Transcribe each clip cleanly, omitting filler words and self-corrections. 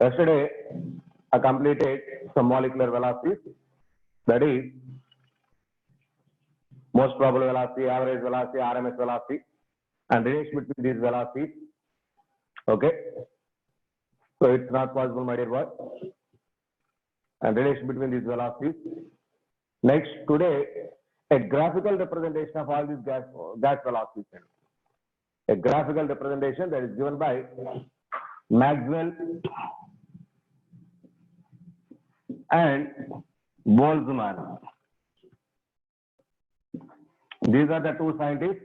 Yesterday, I completed some molecular velocities, that is most probable velocity, average velocity, RMS velocity, and relation between these velocities. Okay, so it's not possible, my dear boy, and relation between these velocities. Next, today, a graphical representation of all these gas velocities. A graphical representation that is given by Maxwell and Boltzmann. These are the two scientists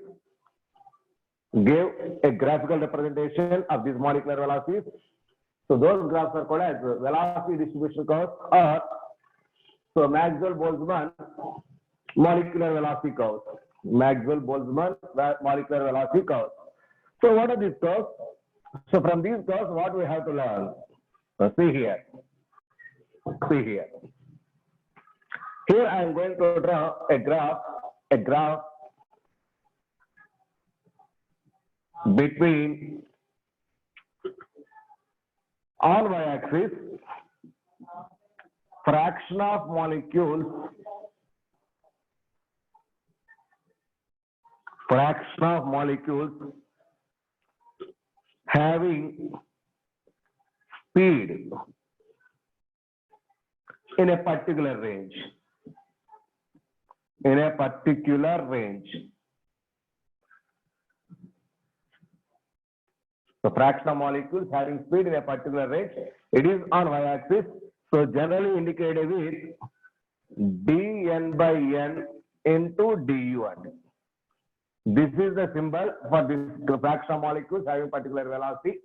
gave a graphical representation of these molecular velocities. So those graphs are called as velocity distribution curves, or so Maxwell-Boltzmann molecular velocity curves. Maxwell-Boltzmann molecular velocity curves. So what are these curves? So from these curves, what we have to learn? So see here. See here. Here I am going to draw a graph between on y-axis fraction of molecules having speed in a particular range. So fraction of molecules having speed in a particular range, it is on y-axis. So generally indicated with dn by n into du. This is the symbol for this fraction of molecules having particular velocity.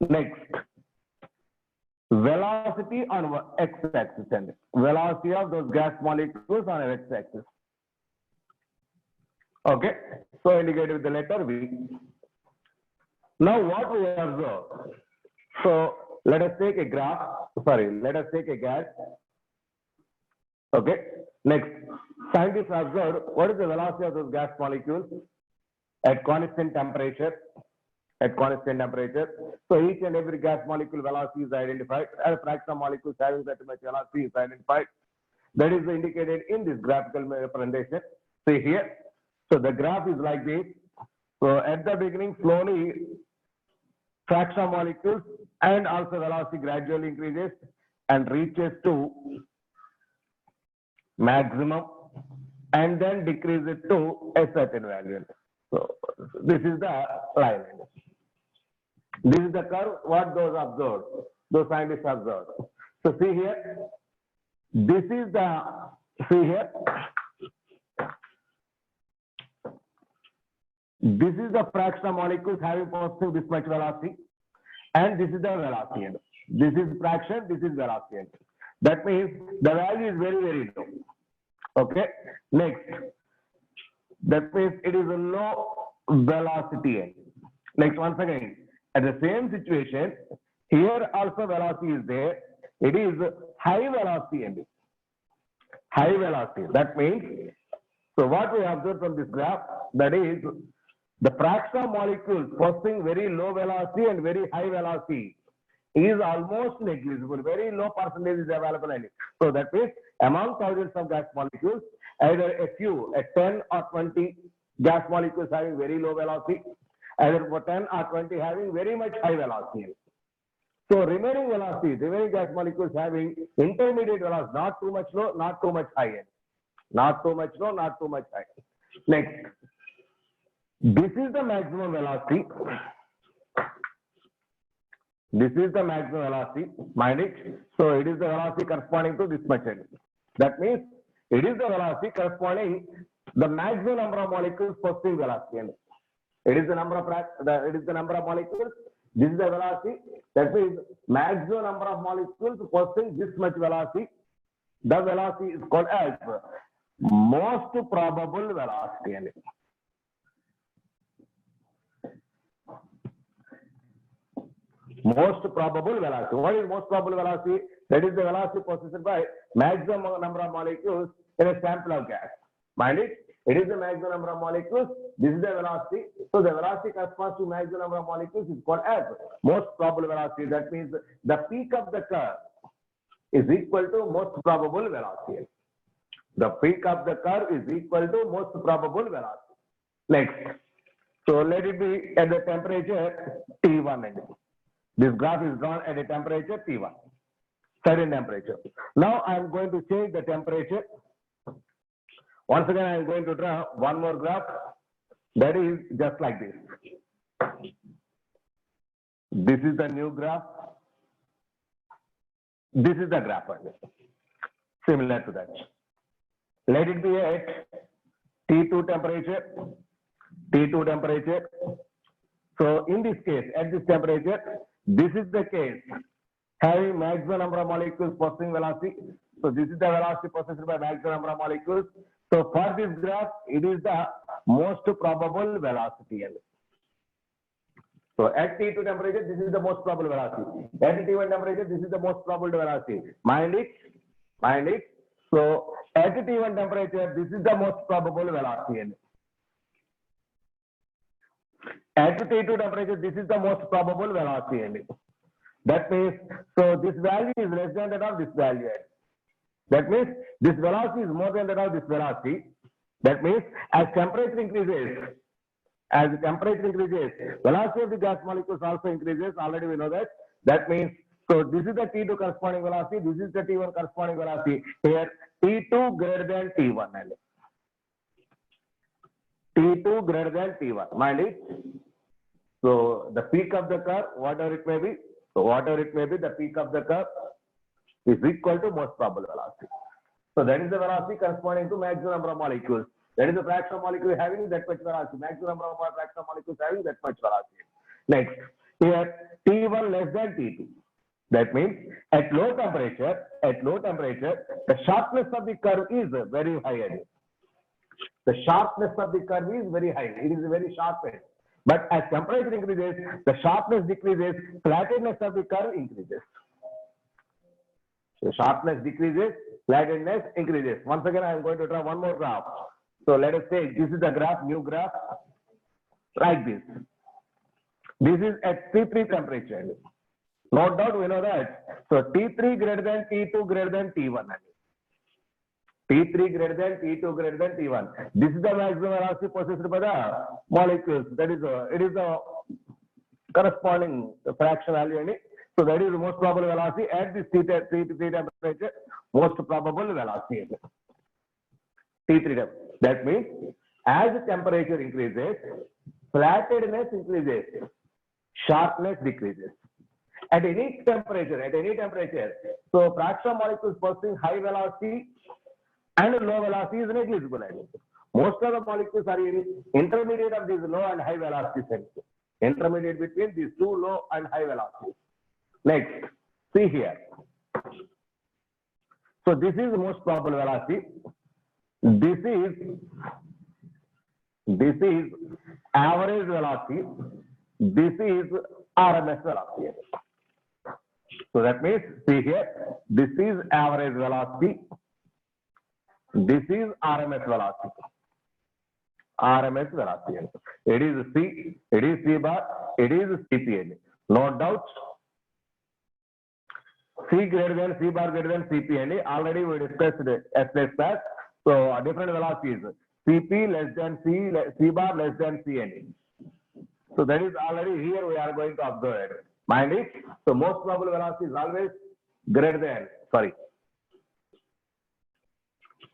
Next, velocity on x-axis, and velocity of those gas molecules on x-axis. Okay, so indicated with the letter V. Now what we observe? So let us take a gas. Okay. Next, scientists observed what is the velocity of those gas molecules at constant temperature. So each and every gas molecule velocity is identified, and a fraction of molecules having that much velocity is identified. That is indicated in this graphical representation. See here. So the graph is like this. So at the beginning, slowly fraction of molecules and also velocity gradually increases and reaches to maximum, and then decreases to a certain value. So this is the line. This is the curve what those scientists observed. So see here, this is the fraction of molecules having possessing this much velocity, and this is the velocity end. This is fraction, this is velocity end. That means the value is very, very low. Okay. Next, that means it is a low velocity end. Next, once again, at the same situation, here also velocity is there. It is high velocity end. High velocity. That means, so what we observe from this graph, that is the fraction of molecules possessing very low velocity and very high velocity is almost negligible. Very low percentage is available in it. So that means among thousands of gas molecules, either a few, a 10 or 20 gas molecules having very low velocity, either 10 or 20 having very much high velocity. So remaining gas molecules having intermediate velocity, not too much low, not too much high. Not too much low, not too much high. Next, this is the maximum velocity. This is the maximum velocity, mind it. So it is the velocity corresponding to this much. That means it is the velocity corresponding the maximum number of molecules possessing velocity. It is the number of molecules. This is the velocity. That means maximum number of molecules possessing this much velocity. The velocity is called as most probable velocity. Most probable velocity. What is most probable velocity? That is the velocity possessed by maximum number of molecules in a sample of gas. Mind it, It is the maximum number of molecules. This is the velocity. So the velocity corresponds to maximum number of molecules is called as most probable velocity. That means the peak of the curve is equal to most probable velocity. The peak of the curve is equal to most probable velocity. Next. So let it be at the temperature T1. This graph is drawn at a temperature T1. Certain temperature. Now I am going to change the temperature. Once again, I am going to draw one more graph that is just like this. This is the new graph. This is the graph similar to that. Let it be at T2 temperature. T2 temperature. So in this case, at this temperature, this is the case having maximum number of molecules possessing velocity. So this is the velocity possessed by maximum number of molecules. So for this graph, it is the most probable velocity. So at T2 temperature, this is the most probable velocity. At T1 temperature, this is the most probable velocity. Mind it? Mind it? So at T1 temperature, this is the most probable velocity. At T2 temperature, this is the most probable velocity. That means, so this value is less than that of this value. That means this velocity is more than that of this velocity. That means as temperature increases, velocity of the gas molecules also increases. Already we know that. That means, so this is the T2 corresponding velocity. This is the T1 corresponding velocity. Here T2 greater than T1. T2 greater than T1. Mind it. So the peak of the curve, whatever it may be, the peak of the curve is equal to most probable velocity. So that is the velocity corresponding to maximum number of molecules. That is the fraction of molecules having that much velocity. Maximum number of fraction of molecules having that much velocity. Next, here T1 less than T2. That means at low temperature, the sharpness of the curve is very high. The sharpness of the curve is very high. It is very sharp. But as temperature increases, the sharpness decreases, flatness of the curve increases. So sharpness decreases, flatness increases. Once again, I am going to draw one more graph. So let us say this is the graph, new graph, like this. This is at T3 temperature. No doubt we know that. So T3 greater than T2 greater than T1. T3 greater than T2 greater than T1. This is the maximum velocity possessed by the molecules. That is, it is the corresponding fraction value. So that is the most probable velocity at this T3 temperature. Most probable velocity. T3. That means as the temperature increases, flatness increases, sharpness decreases. At any temperature, so fraction of molecules possessing high velocity and low velocity is negligible. Most of the molecules are in intermediate of these low and high velocities. Intermediate between these two low and high velocities. Next, see here. So this is the most probable velocity. This is average velocity. This is RMS velocity. So that means, see here, this is average velocity. This is RMS velocity. RMS velocity. It is C, it is C bar, it is CP. No doubt. C greater than C bar greater than CP. Already we discussed that. So different velocities. CP less than C bar less than CN. So that is already here we are going to observe it. Mind it. So most probable velocity is always greater than, sorry.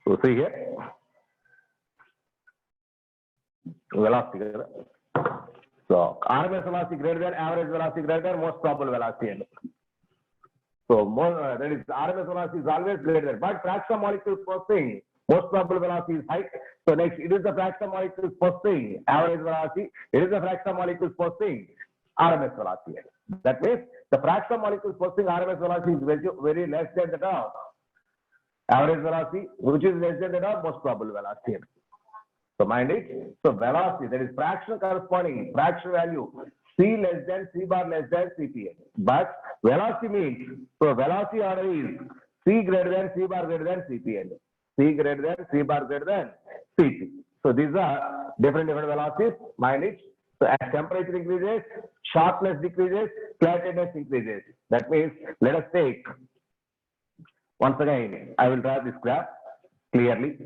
So see here. Velocity. So RMS velocity greater than average velocity greater than most probable velocity. So more, that is RMS velocity is always greater than, but fraction of molecules possessing most probable velocity is high. So next, it is the fraction of molecules possessing average velocity. It is the fraction of molecules possessing RMS velocity. That means the fraction of molecules possessing RMS velocity is very less than that of average velocity, which is less than that of most probable velocity. So mind it. So velocity, that is fraction corresponding, fraction value, C less than C bar less than CP. But velocity means, so velocity order is C greater than C bar greater than CP. C greater than C bar greater than CP. So these are different velocities, mind it. So as temperature increases, sharpness decreases, flatness increases. That means, let us take, once again, I will draw this graph clearly.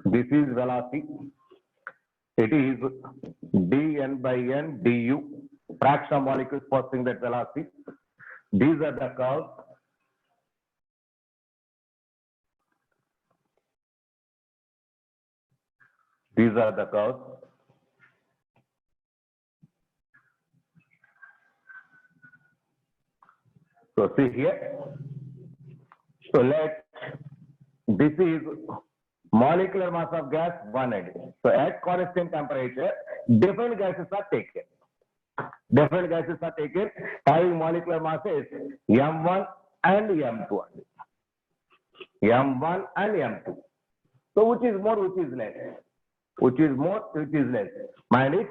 This is velocity. It is dn by n du, fraction of molecules passing that velocity. These are the curves. These are the curves. So see here. So this is molecular mass of gas 100. So at constant temperature, different gases are taken. Different gases are taken having molecular masses M1 and M2. M1 and M2. So which is more, which is less? Which is more, which is less? Mind it.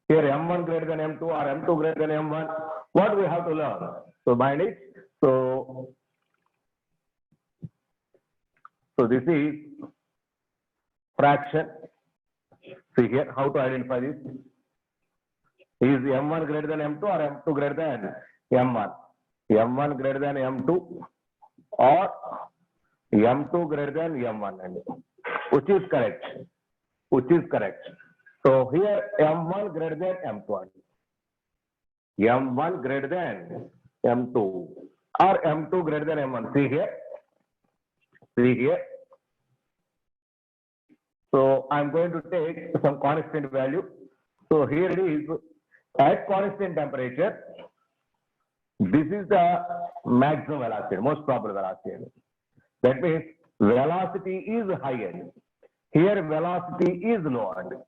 Here M1 greater than M2 or M2 greater than M1. What we have to learn? So mind it. So this is fraction. See here how to identify this. Is M1 greater than M2 or M2 greater than M1? M1 greater than M2 or M2 greater than M1? Which is correct? Which is correct? So here M1 greater than M2. M1 greater than M2 or M2 greater than M1. See here. See here. So I'm going to take some constant value. So here it is at constant temperature. This is the maximum velocity, most probable velocity. That means velocity is higher. Here velocity is lower.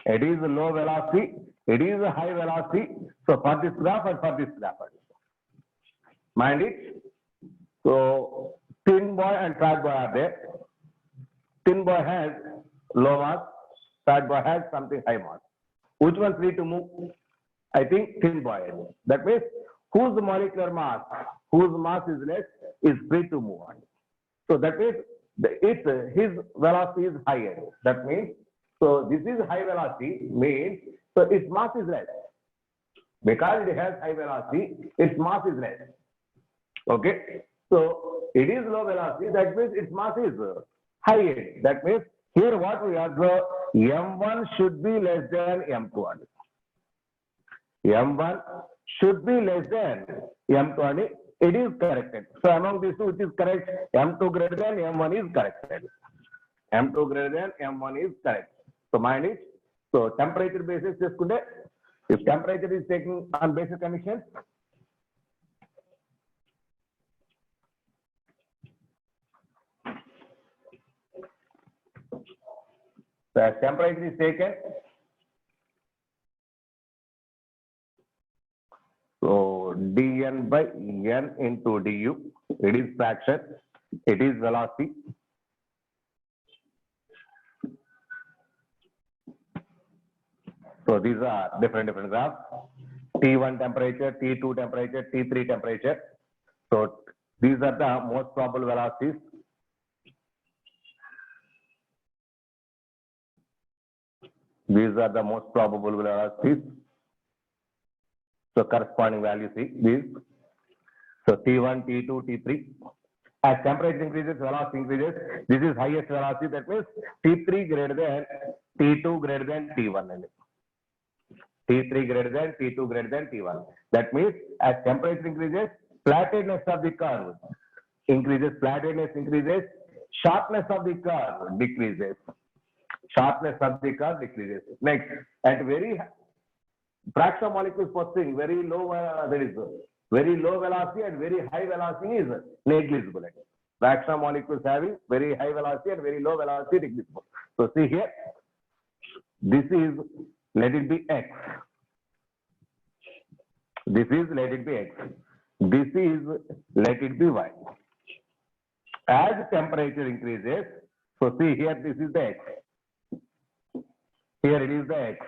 It is low velocity. It is a high velocity. So for this graph and for this graph. Mind it. So thin boy and fat boy are there. Thin boy has low mass. Fat boy has something high mass. Which one free to move? I think thin boy. That means whose molecular mass, whose mass is less, is free to move on. So that means his velocity is higher. That means, so this is high velocity means, so its mass is less. Because it has high velocity, its mass is less. Okay. So it is low velocity, that means its mass is higher. That means here what we observe, M1 should be less than M2. M1 should be less than M2. It is corrected. So among these two, which is correct? M2 greater than M1 is corrected. M2 greater than M1 is correct. So mind it. So temperature basis is good. If temperature is taken on basic conditions, the temperature is taken. So dn by n into du, it is fraction, it is velocity. So these are different graphs. T1 temperature, T2 temperature, T3 temperature. So these are the most probable velocities. These are the most probable velocities. So corresponding values, see these. So T1, T2, T3. As temperature increases, velocity increases. This is highest velocity. That means T3 greater than T2 greater than T1. T3 greater than T2 greater than T1. That means as temperature increases, flatness of the curve increases. Flatness increases. Sharpness of the curve decreases. Sharpness of the curve decreases. Next, at very fraction of molecules posting very low, there is very low velocity and very high velocity is negligible. Fraction of molecules having very high velocity and very low velocity negligible. So see here, this is, let it be x. This is, let it be x. This is, let it be y. As temperature increases, so see here, this is the x. Here it is the x.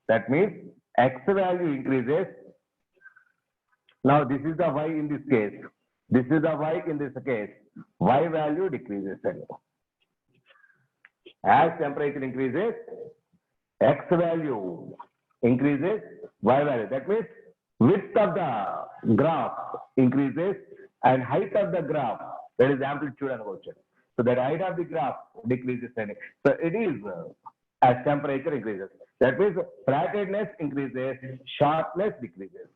That means x value increases. Now this is the y in this case. This is the y in this case. Y value decreases. As temperature increases, x value increases, y value. That means width of the graph increases and height of the graph, that is amplitude and motion. So that height of the graph decreases. So it is as temperature increases. That means flattedness increases, sharpness decreases.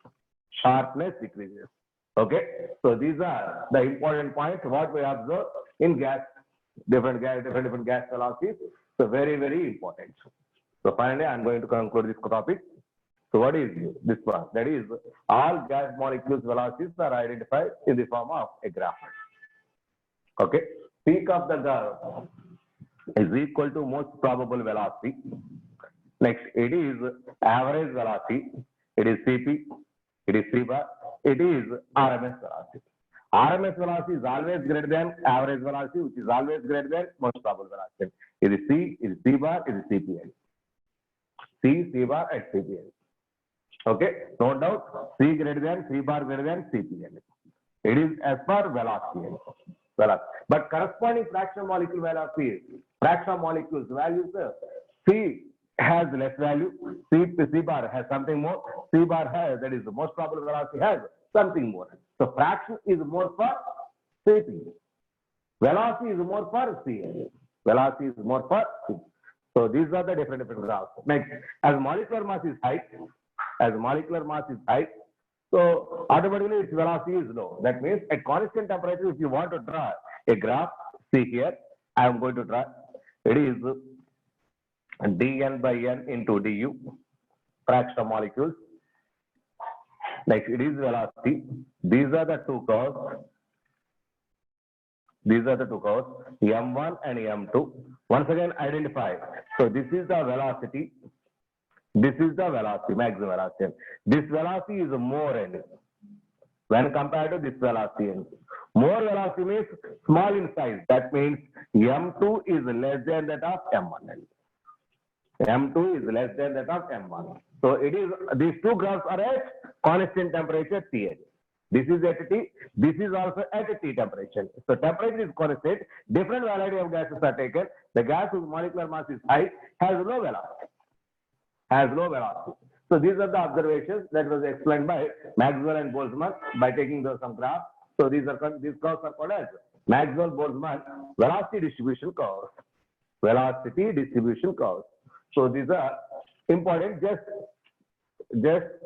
Sharpness decreases. Okay. So these are the important points what we observe in gas, different gas velocities. So very, very important. So finally, I'm going to conclude this topic. So what is this one? That is, all gas molecules velocities are identified in the form of a graph. Okay. Peak of the graph is equal to most probable velocity. Next, it is average velocity. It is Cp. It is C bar. It is RMS velocity. RMS velocity is always greater than average velocity, which is always greater than most probable velocity. It is C, it is C bar, it is CPL. C, C bar, and CPL. Okay, no doubt, C greater than, C bar greater than CPL. It is as per velocity. But corresponding fractional molecule velocity, fractional molecules values, C has less value, C bar has something more, C bar has, that is the most probable velocity, has something more. So fraction is more for Cp. Velocity is more for Cl. Velocity is more for C. So these are the different graphs. Next, as molecular mass is high, so automatically its velocity is low. That means at constant temperature, if you want to draw a graph, see here, I am going to draw. It is dN by N into du, fraction of molecules. Next, it is velocity. These are the two curves. M1 and M2. Once again, identify. So this is the velocity. This is the velocity, maximum velocity. This velocity is more N when compared to this velocity. More velocity means small in size. That means M2 is less than that of M1. M2 is less than that of M1. So it is, these two graphs are at constant temperature T. This is at T. This is also at T temperature. So temperature is constant. Different variety of gases are taken. The gas whose molecular mass is high has low velocity. So these are the observations that was explained by Maxwell and Boltzmann by taking some graphs. So these curves are called as Maxwell-Boltzmann velocity distribution curves. So these are important. There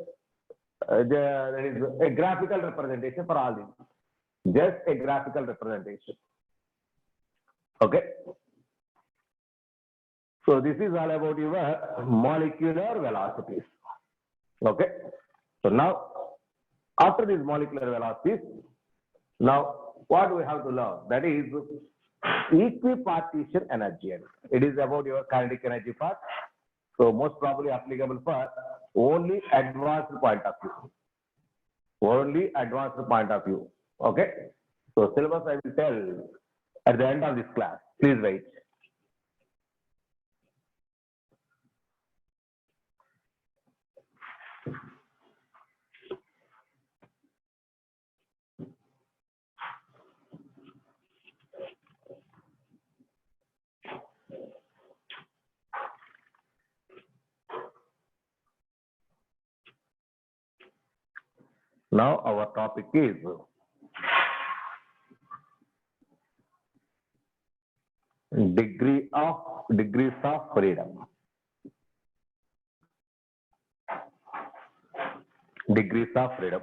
is a graphical representation for all these. Just a graphical representation. Okay. So this is all about your molecular velocities. Okay. So now, after these molecular velocities, now what we have to learn? That is equipartition energy. It is about your kinetic energy part. So most probably applicable for only advanced point of view. Okay. So syllabus I will tell at the end of this class. Please wait. Now our topic is degrees of freedom. Degrees of freedom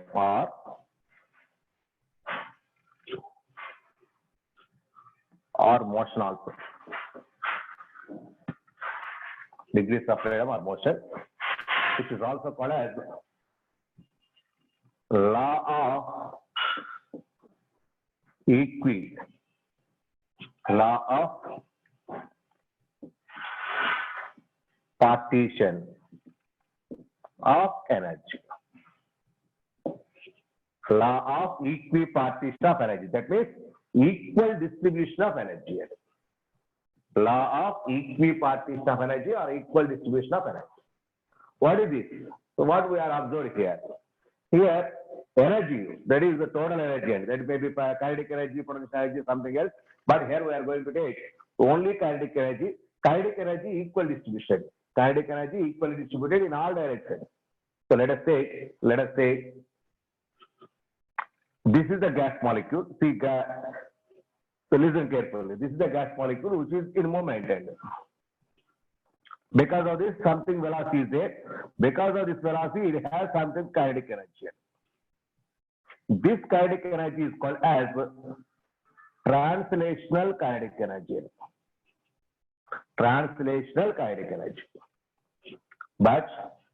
or motion also. Degrees of freedom or motion, which is also called as law of partition of energy. Law of equipartition of energy. That means equal distribution of energy. Law of equipartition of energy or equal distribution of energy. What is this? So what we are observing here? Here, energy, that is the total energy, that may be kinetic energy, potential energy, something else. But here we are going to take only kinetic energy equal distribution. Kinetic energy equally distributed in all directions. So let us say, this is the gas molecule. See, so listen carefully. This is the gas molecule which is in movement. And because of this, something velocity is there. Because of this velocity, it has something kinetic energy. This kinetic energy is called as translational kinetic energy. Translational kinetic energy. But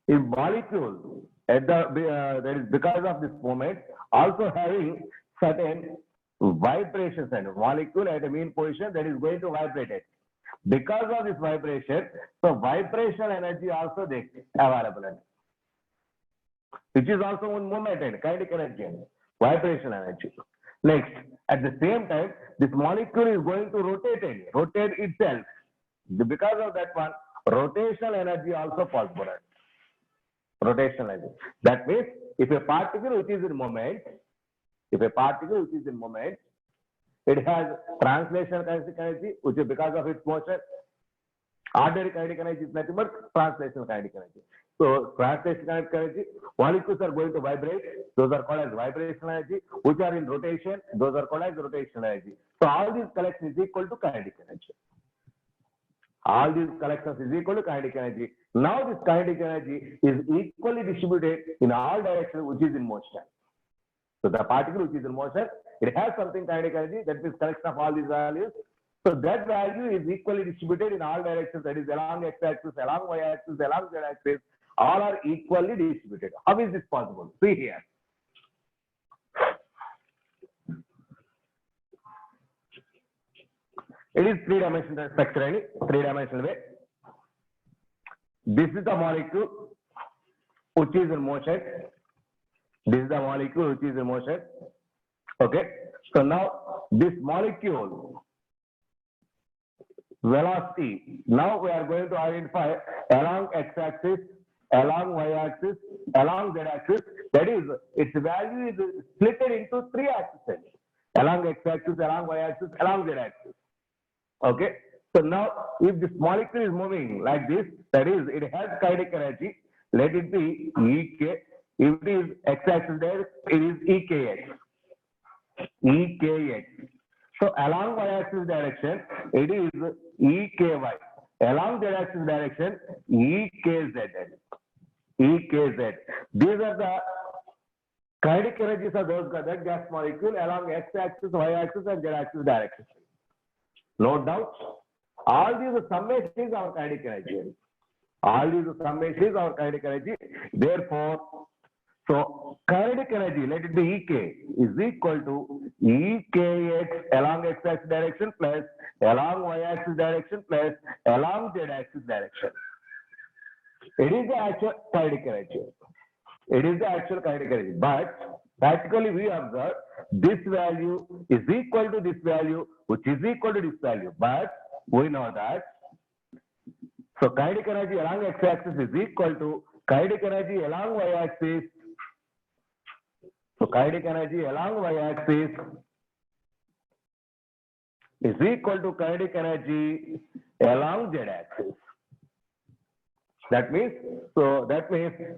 in molecule, at the that is because of this moment, also having certain vibrations and molecule at a mean position that is going to vibrate it. Because of this vibration, so vibrational energy also they available, which is also in moment and kinetic energy and vibrational energy. Next, at the same time, this molecule is going to rotate itself. Because of that one, rotational energy also possible. Rotational energy. That means if a particle which is in moment, it has translational kinetic energy, which is because of its motion. Ordinary kinetic energy is nothing but translational kinetic energy. So translational kinetic energy, molecules are going to vibrate. Those are called as vibrational energy, which are in rotation. Those are called as rotational energy. So all these collections is equal to kinetic energy. All these collections is equal to kinetic energy. Now this kinetic energy is equally distributed in all directions, which is in motion. So the particle which is in motion, it has something kinetic energy, that is collection of all these values. So that value is equally distributed in all directions, that is along x-axis, along y-axis, along z-axis, all are equally distributed. How is this possible? See here. It is three-dimensional structure, three-dimensional way. This is the molecule which is in motion. This is the molecule which is in motion. Okay. So now this molecule velocity. Now we are going to identify along x-axis, along y-axis, along z-axis. That is, its value is split into three axes. Along x-axis, along y-axis, along z-axis. Okay. So now, if this molecule is moving like this, that is, it has kinetic energy. Let it be Ek. If it is x-axis there, it is Ekx. Ekx. So along y-axis direction, it is Eky. Along z-axis direction, Ekz. Ekz. These are the kinetic energies of that gas molecule along x-axis, y-axis, and z-axis direction. No doubt. All these summations are kinetic energy. All these summations are kinetic energy. Therefore, so kinetic energy, let it be Ek, is equal to Ekx along x-axis direction plus along y-axis direction plus along z-axis direction. It is the actual kinetic energy. It is the actual kinetic energy. But practically we observe this value is equal to this value, which is equal to this value. But we know that. So kinetic energy along x-axis is equal to kinetic energy along y-axis. So kinetic energy along y-axis is equal to kinetic energy along z-axis. That means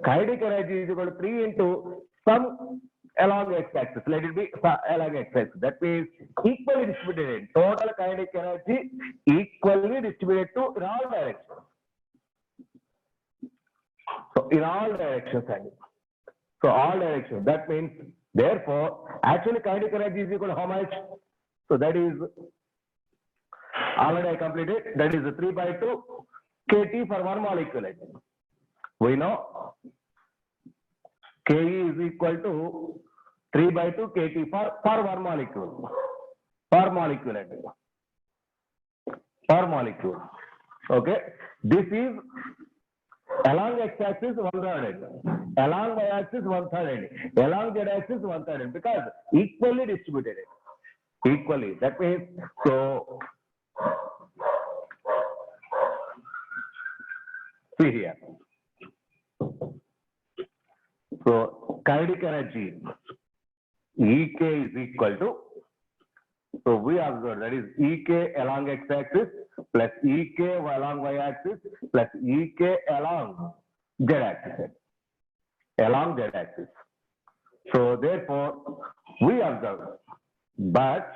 kinetic energy is equal to 3 into some along x-axis. Let it be along x-axis. That means equally distributed. Total kinetic energy equally distributed to in all directions. So in all directions. So all directions. That means therefore actually kinetic energy is equal to how much? So that is already I completed. That is 3/2 kT for one molecule. We know Ke is equal to 3/2 kT for one molecule. Per molecule. Okay. This is along x-axis 1/3, along y-axis 1/3, along z-axis 1/3, because equally distributed. Equally. That means so. See here. kinetic energy Ek is equal to, so we observe that is Ek along x-axis plus Ek along y-axis plus Ek along z-axis. Along z-axis. So therefore, we observe, but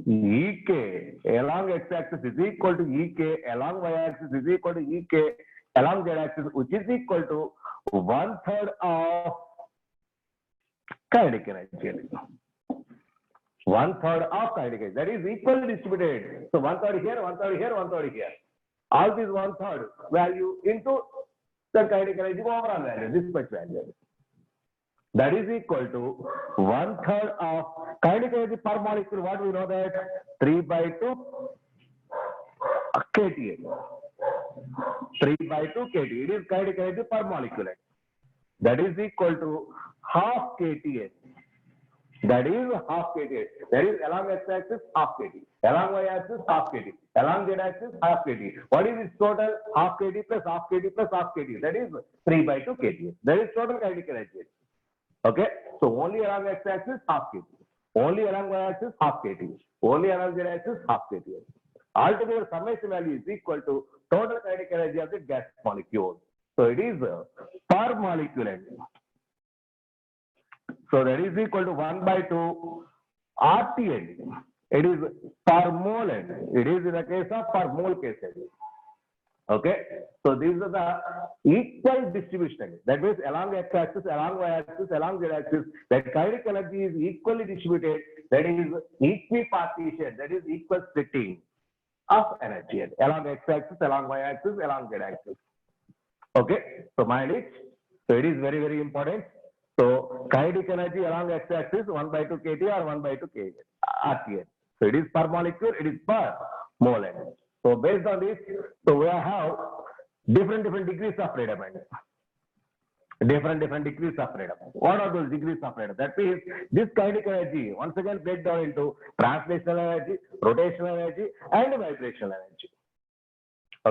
Ek along x-axis is equal to Ek along y-axis is equal to Ek along z-axis, which is equal to 1/3 of kinetic energy. 1/3 of kinetic energy. That is equally distributed. So 1/3 here, 1/3 here, 1/3 here. All these 1/3 value into the kinetic energy overall value, this much value. That is equal to 1/3 of kinetic energy per molecule. What we know that 3/2 kTA. 3/2 kTA. It is kinetic energy per molecule. That is equal to half kTA. That is half kTA. That is along x-axis half kT. Along y-axis half kT. Along z-axis half kT. What is this total? Half kT plus half kT plus half kT. That is 3/2 kTA. That is total kinetic energy. Okay. So only along x-axis half kT. Only along y-axis half kT. Only along z-axis half kT. Altogether summation value is equal to total kinetic energy of the gas molecule. So it is per molecule energy. So that is equal to 1/2 RT. It is per mole. It is in the case of per mole case. Okay. So these are the equal distribution. That means along x-axis, along y-axis, along z-axis, that kinetic energy is equally distributed. That is equipartition. That is equal splitting of energy along x-axis, along y-axis, along z-axis. Okay. So mind it. So it is very, very important. So kinetic energy along x-axis 1/2 kT or 1/2 kT RTN. So it is per molecule, it is per mole energy. So based on this, so we have different degrees of freedom. Different degrees of freedom. What are those degrees of freedom? That means this kinetic energy once again break down into translational energy, rotational energy, and vibrational energy.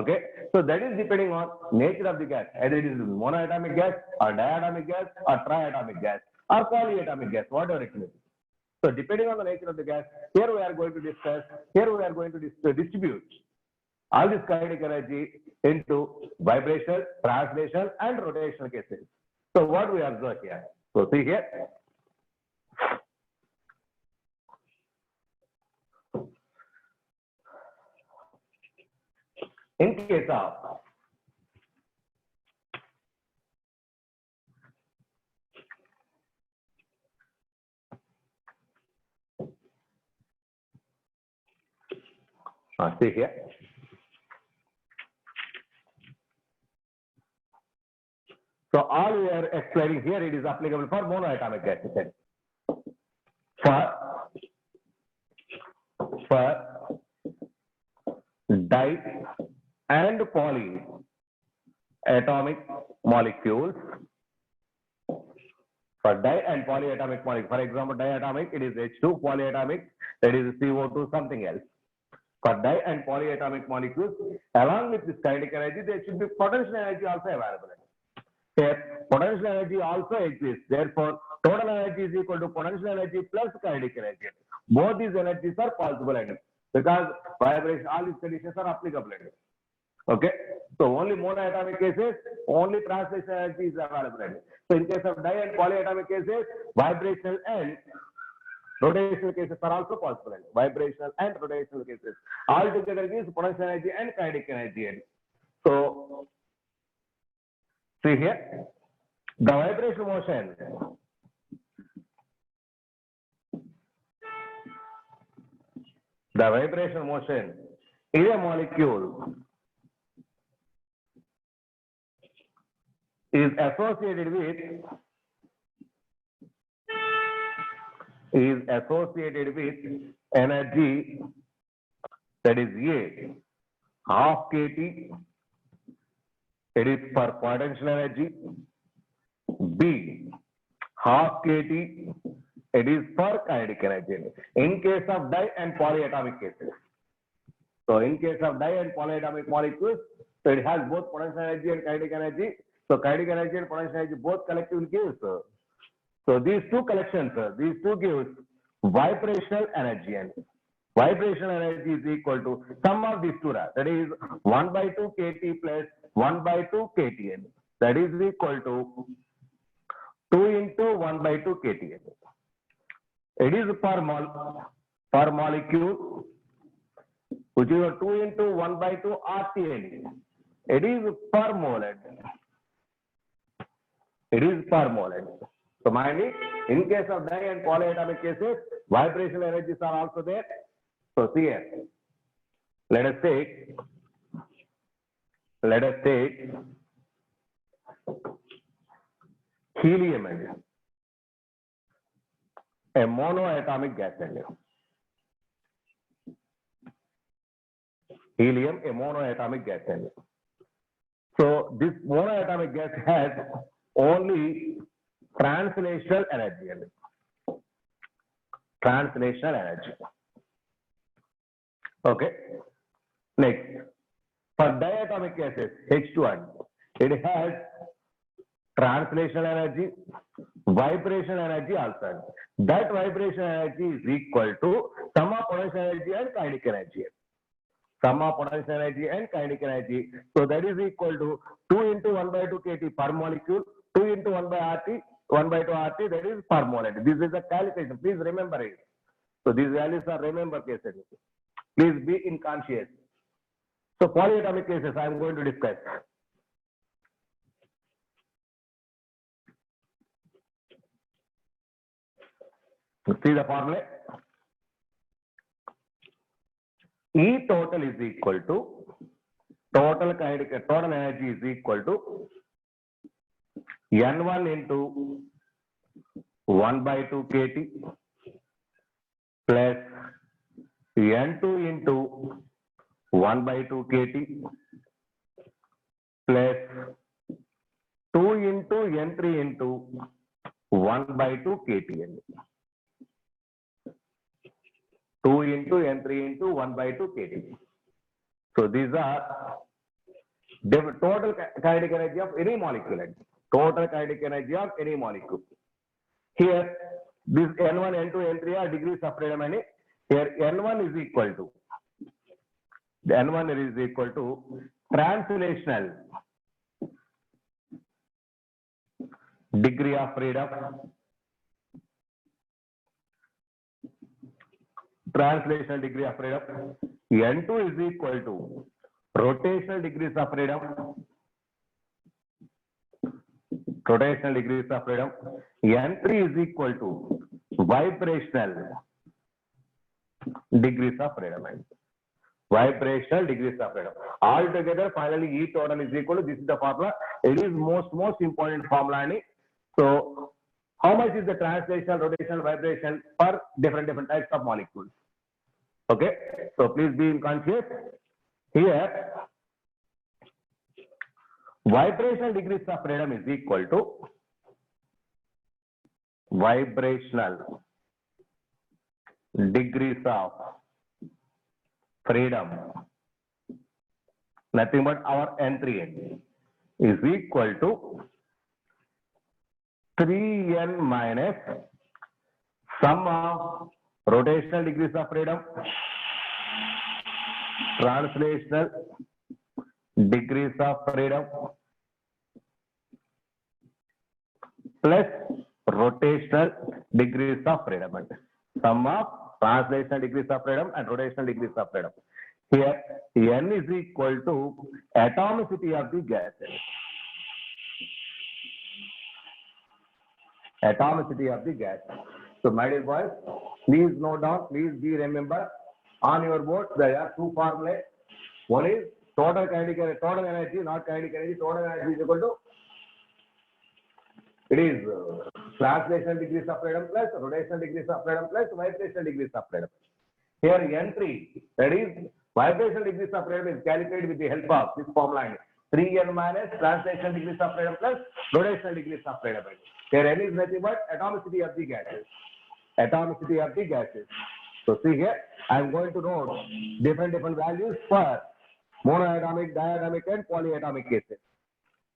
Okay, so that is depending on nature of the gas, either it is monoatomic gas or diatomic gas or triatomic gas or polyatomic gas, whatever it may be. So depending on the nature of the gas, here we are going to discuss, here we are going to distribute all this kinetic energy into vibrational, translational, and rotational cases. So what we observe here? So see here. In case of see here. So all we are explaining here, it is applicable for monoatomic gases. For di and polyatomic molecules. For di and polyatomic molecule, for example, diatomic, it is H2, polyatomic, that is CO2, something else. For di and polyatomic molecules, along with this kinetic energy, there should be potential energy also available. Here, potential energy also exists. Therefore, total energy is equal to potential energy plus kinetic energy. Both these energies are possible because vibration, all these conditions are applicable. Okay, so only monoatomic cases, only translation energy is available. So in case of di and polyatomic cases, vibrational and rotational cases are also possible. Vibrational and rotational cases all together gives potential energy and kinetic energy. So see here, the vibrational motion. The vibrational motion in a molecule is associated with energy that is A, half kT, it is for potential energy, B, half kT, it is for kinetic energy in case of di and polyatomic cases. So in case of di and polyatomic molecules, so it has both potential energy and kinetic energy. So kinetic energy and potential energy both collectively gives. So these two collections, these two gives vibrational energy, and vibrational energy is equal to sum of these two. That is 1 by 2 kT plus 1 by 2 kTn. That is equal to 2 into 1 by 2 kTn. It is per molecule, which is 2 into 1 by 2 RTN. It is per mole. It is per mole. So mind it, in case of di and polyatomic cases, vibrational energies are also there. So see here, let us take helium, a monoatomic gas. Helium, a monoatomic gas. So this monoatomic gas has only translational energy. Translational energy. Okay. Next, for diatomic gases, H2, it has translational energy, vibration energy also. That vibration energy is equal to sum of potential energy and kinetic energy. Sum of potential energy and kinetic energy. So that is equal to 2 into 1 by 2 kT per molecule, 2 into 1 by RT, 1 by 2 RT, that is per mole. This is a calculation. Please remember it. So these values are remember cases. Please be in conscious. So polyatomic cases I am going to discuss. See the formula. E total is equal to total energy is equal to N1 into 1 by 2 kT plus N2 into 1 by 2 kT plus 2 into N3 into 1 by 2 kT. 2 into N3 into 1 by 2 kT. So these are the total kinetic energy of any molecule. Total kinetic energy of any molecule. Here, this N1, N2, N3 are degrees of freedom, and here N1 is equal to translational degree of freedom. Translational degree of freedom. N2 is equal to rotational degrees of freedom. Rotational degrees of freedom. N3 is equal to vibrational degrees of freedom. Vibrational degrees of freedom. Altogether, finally, E total is equal to, this is the formula. It is most important formula. So, how much is the translational, rotational, vibration per different types of molecules? Okay, so please be in conscious. Here, vibrational degrees of freedom is equal to vibrational degrees of freedom, nothing but our N3N, is equal to 3n minus sum of rotational degrees of freedom, translational degrees of freedom, plus rotational degrees of freedom. Sum of translational degrees of freedom and rotational degrees of freedom. Here, n is equal to atomicity of the gas. Atomicity of the gas. So, my dear boys, please note down, please be remember on your board there are two formulae. One is total kinetic energy, total energy, not kinetic energy. Total energy is equal to, it is translational degrees of freedom plus rotational degrees of freedom plus vibrational degrees of freedom. Here N3, that is vibrational degrees of freedom, is calculated with the help of this formula. 3n minus translational degrees of freedom plus rotational degrees of freedom. Here n is nothing but atomicity of the gases. Atomicity of the gases. So see here, I am going to note different values for monoatomic, diatomic and polyatomic cases.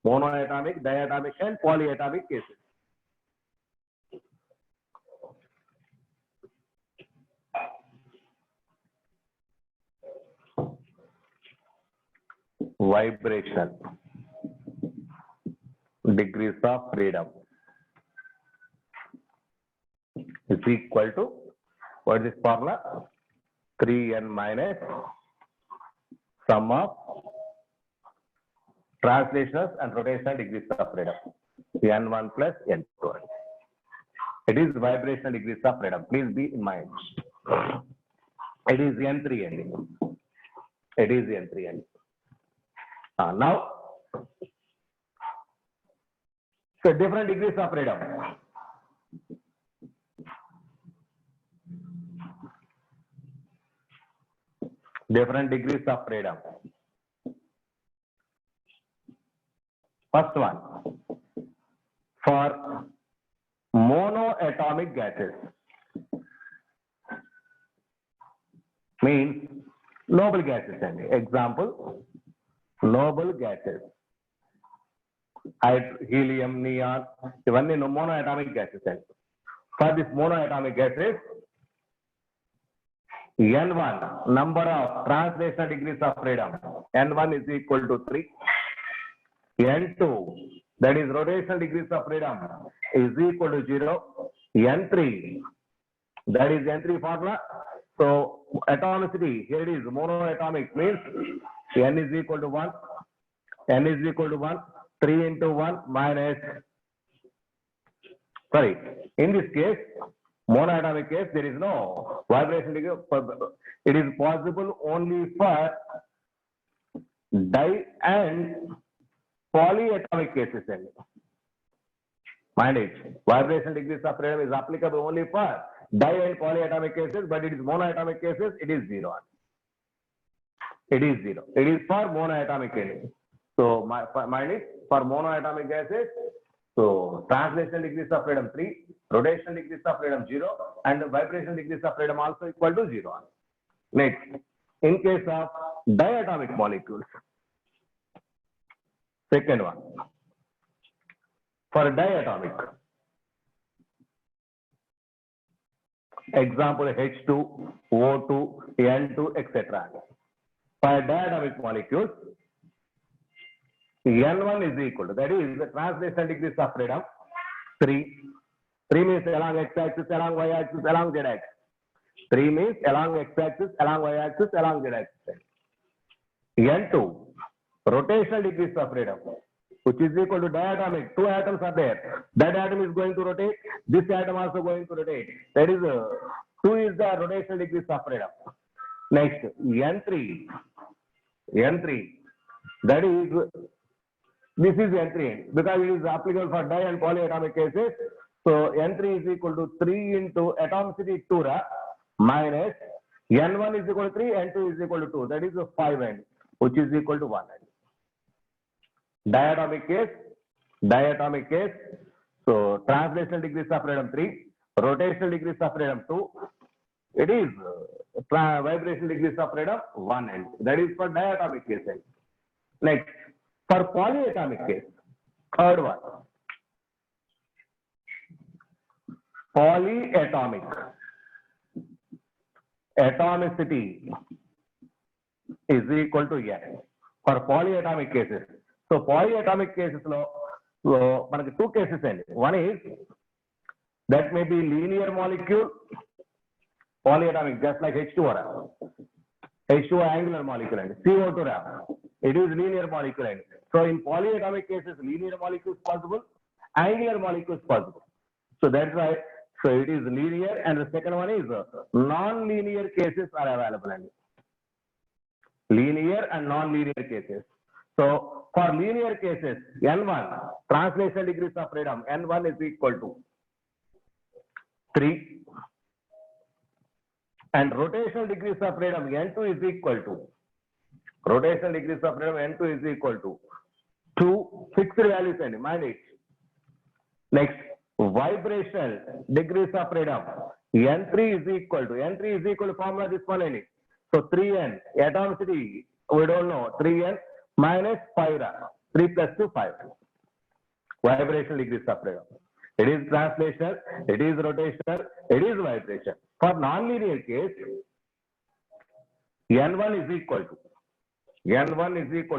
monoatomic, diatomic, and polyatomic cases. Vibration, degrees of freedom is equal to, what is this formula? 3n minus sum of translational and rotational degrees of freedom, n1 plus n2. It is vibrational degrees of freedom. Please be in mind. It is n3n. It is n3n. Now, so different degrees of freedom. Different degrees of freedom. First one, for monoatomic gases, means noble gases. And example, noble gases, helium, neon, even monoatomic gases. And for this monoatomic gases, N1, number of translational degrees of freedom, N1 is equal to 3. N2, that is rotational degrees of freedom, is equal to 0. N3, that is N3 formula. So atomicity, here it is monoatomic, means N is equal to 1. N is equal to 1. 3 into 1 minus, sorry, in this case, monoatomic case, there is no vibration degree. It is possible only for di and polyatomic cases. Mind it, vibration degrees of freedom is applicable only for di and polyatomic cases, but it is monoatomic cases, it is 0. It is 0. It is for monoatomic cases. So, mind it, for monoatomic gases, so translational degrees of freedom 3, rotational degrees of freedom 0, and the vibration degrees of freedom also equal to 0. Next, in case of diatomic molecules, second one, for diatomic, example H2, O2, N2, etc. For diatomic molecules, N1 is equal to, that is the translational degrees of freedom 3. 3 means along x-axis, along y-axis, along z-axis. 3 means along x-axis, along y-axis, along z-axis. N2, rotational degrees of freedom, which is equal to diatomic. 2 atoms are there. That atom is going to rotate. This atom also going to rotate. That is 2 is the rotational degrees of freedom. Next, N3, that is, this is N3 because it is applicable for di and polyatomic cases. So N3 is equal to 3 into atomicity 2 minus N1 is equal to 3, N2 is equal to 2. That is a 5n, which is equal to 1n. Diatomic case. So translational degrees of freedom 3, rotational degrees of freedom 2. It is vibration degrees of freedom 1n. That is for diatomic case. Next, for polyatomic case, third one, polyatomic, atomicity is equal to n. For polyatomic cases, so polyatomic cases, so two cases. One is that may be linear molecule, polyatomic, just like H2O. H2O angular molecule and CO2, it is linear molecule. So in polyatomic cases, linear molecule is possible, angular molecule is possible. So that's why, so it is linear, and the second one is non-linear cases are available. Linear and non-linear cases. So for linear cases, N1, translational degrees of freedom, N1 is equal to 3. And rotational degrees of freedom, N2 is equal to, rotational degrees of freedom, N2 is equal to 2 fixed values, and mind it. Next, vibrational degrees of freedom, N3 is equal to formula this one only. So 3n, atomicity, we don't know, 3n minus 5 3 plus 2, 5. Vibrational degrees of freedom. It is translational, it is rotational, it is vibration. For nonlinear case, N1 is equal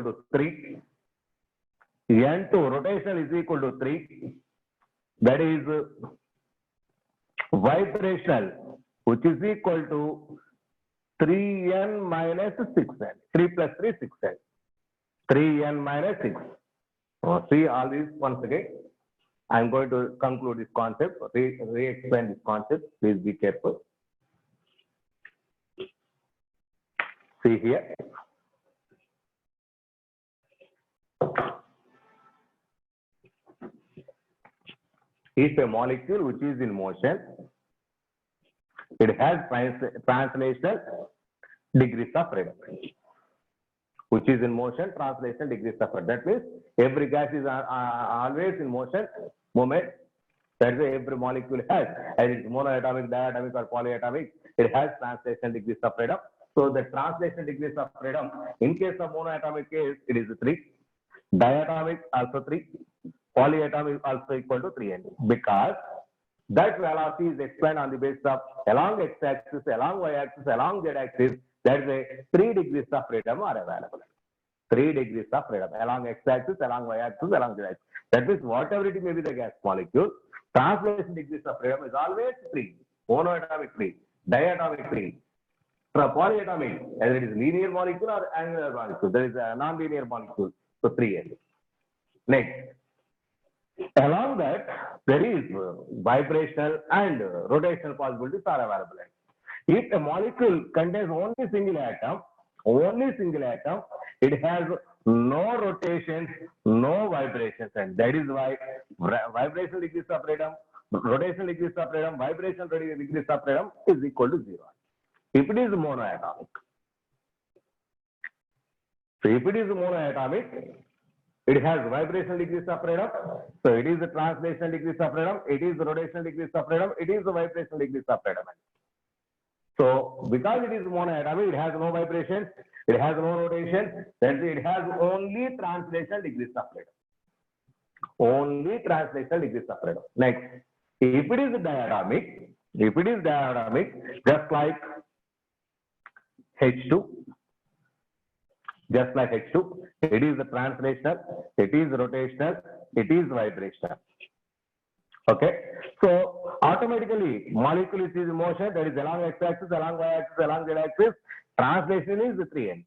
to 3, N2 rotational is equal to 3, that is vibrational, which is equal to 3n minus 6n. 3 plus 3, 6n. 3n minus 6. See all these once again. I am going to conclude this concept, re-explain this concept. Please be careful. See here. If a molecule which is in motion, it has translational degrees of freedom. Which is in motion, translational degrees of freedom. That means every gas is always in motion, movement. That's why every molecule has, as it's monoatomic, diatomic, or polyatomic, it has translational degrees of freedom. So the translational degrees of freedom, in case of monoatomic case, it is 3. Diatomic also 3. Polyatomic also equal to 3n. Because that velocity is explained on the basis of along x-axis, along y-axis, along z-axis. That's why 3 degrees of freedom are available. 3 degrees of freedom along x-axis, along y-axis, along z-axis. That means whatever it may be the gas molecule, translation degrees of freedom is always 3. Monoatomic 3, diatomic 3, polyatomic, either it is linear molecule or angular molecule. There is a non-linear molecule, so 3n. Next. Along that, there is vibrational and rotational possibilities are available. If a molecule contains only single atom, it has no rotations, no vibrations, and that is why vibrational degrees of freedom, rotational degrees of freedom, vibrational degrees of freedom is equal to 0. If it is monoatomic, it has vibrational degrees of freedom, so it is the translational degrees of freedom, it is the rotational degrees of freedom, it is the vibrational degrees of freedom. So, because it is monoatomic, it has no vibrations, it has no rotation, then it has only translational degrees of freedom. Only translational degrees of freedom. Next, if it is diatomic, just like H2, it is the translational, it is rotational, it is vibrational. Okay, so automatically molecule is in motion, that is along x-axis, along y-axis, along z-axis. Translation is 3n.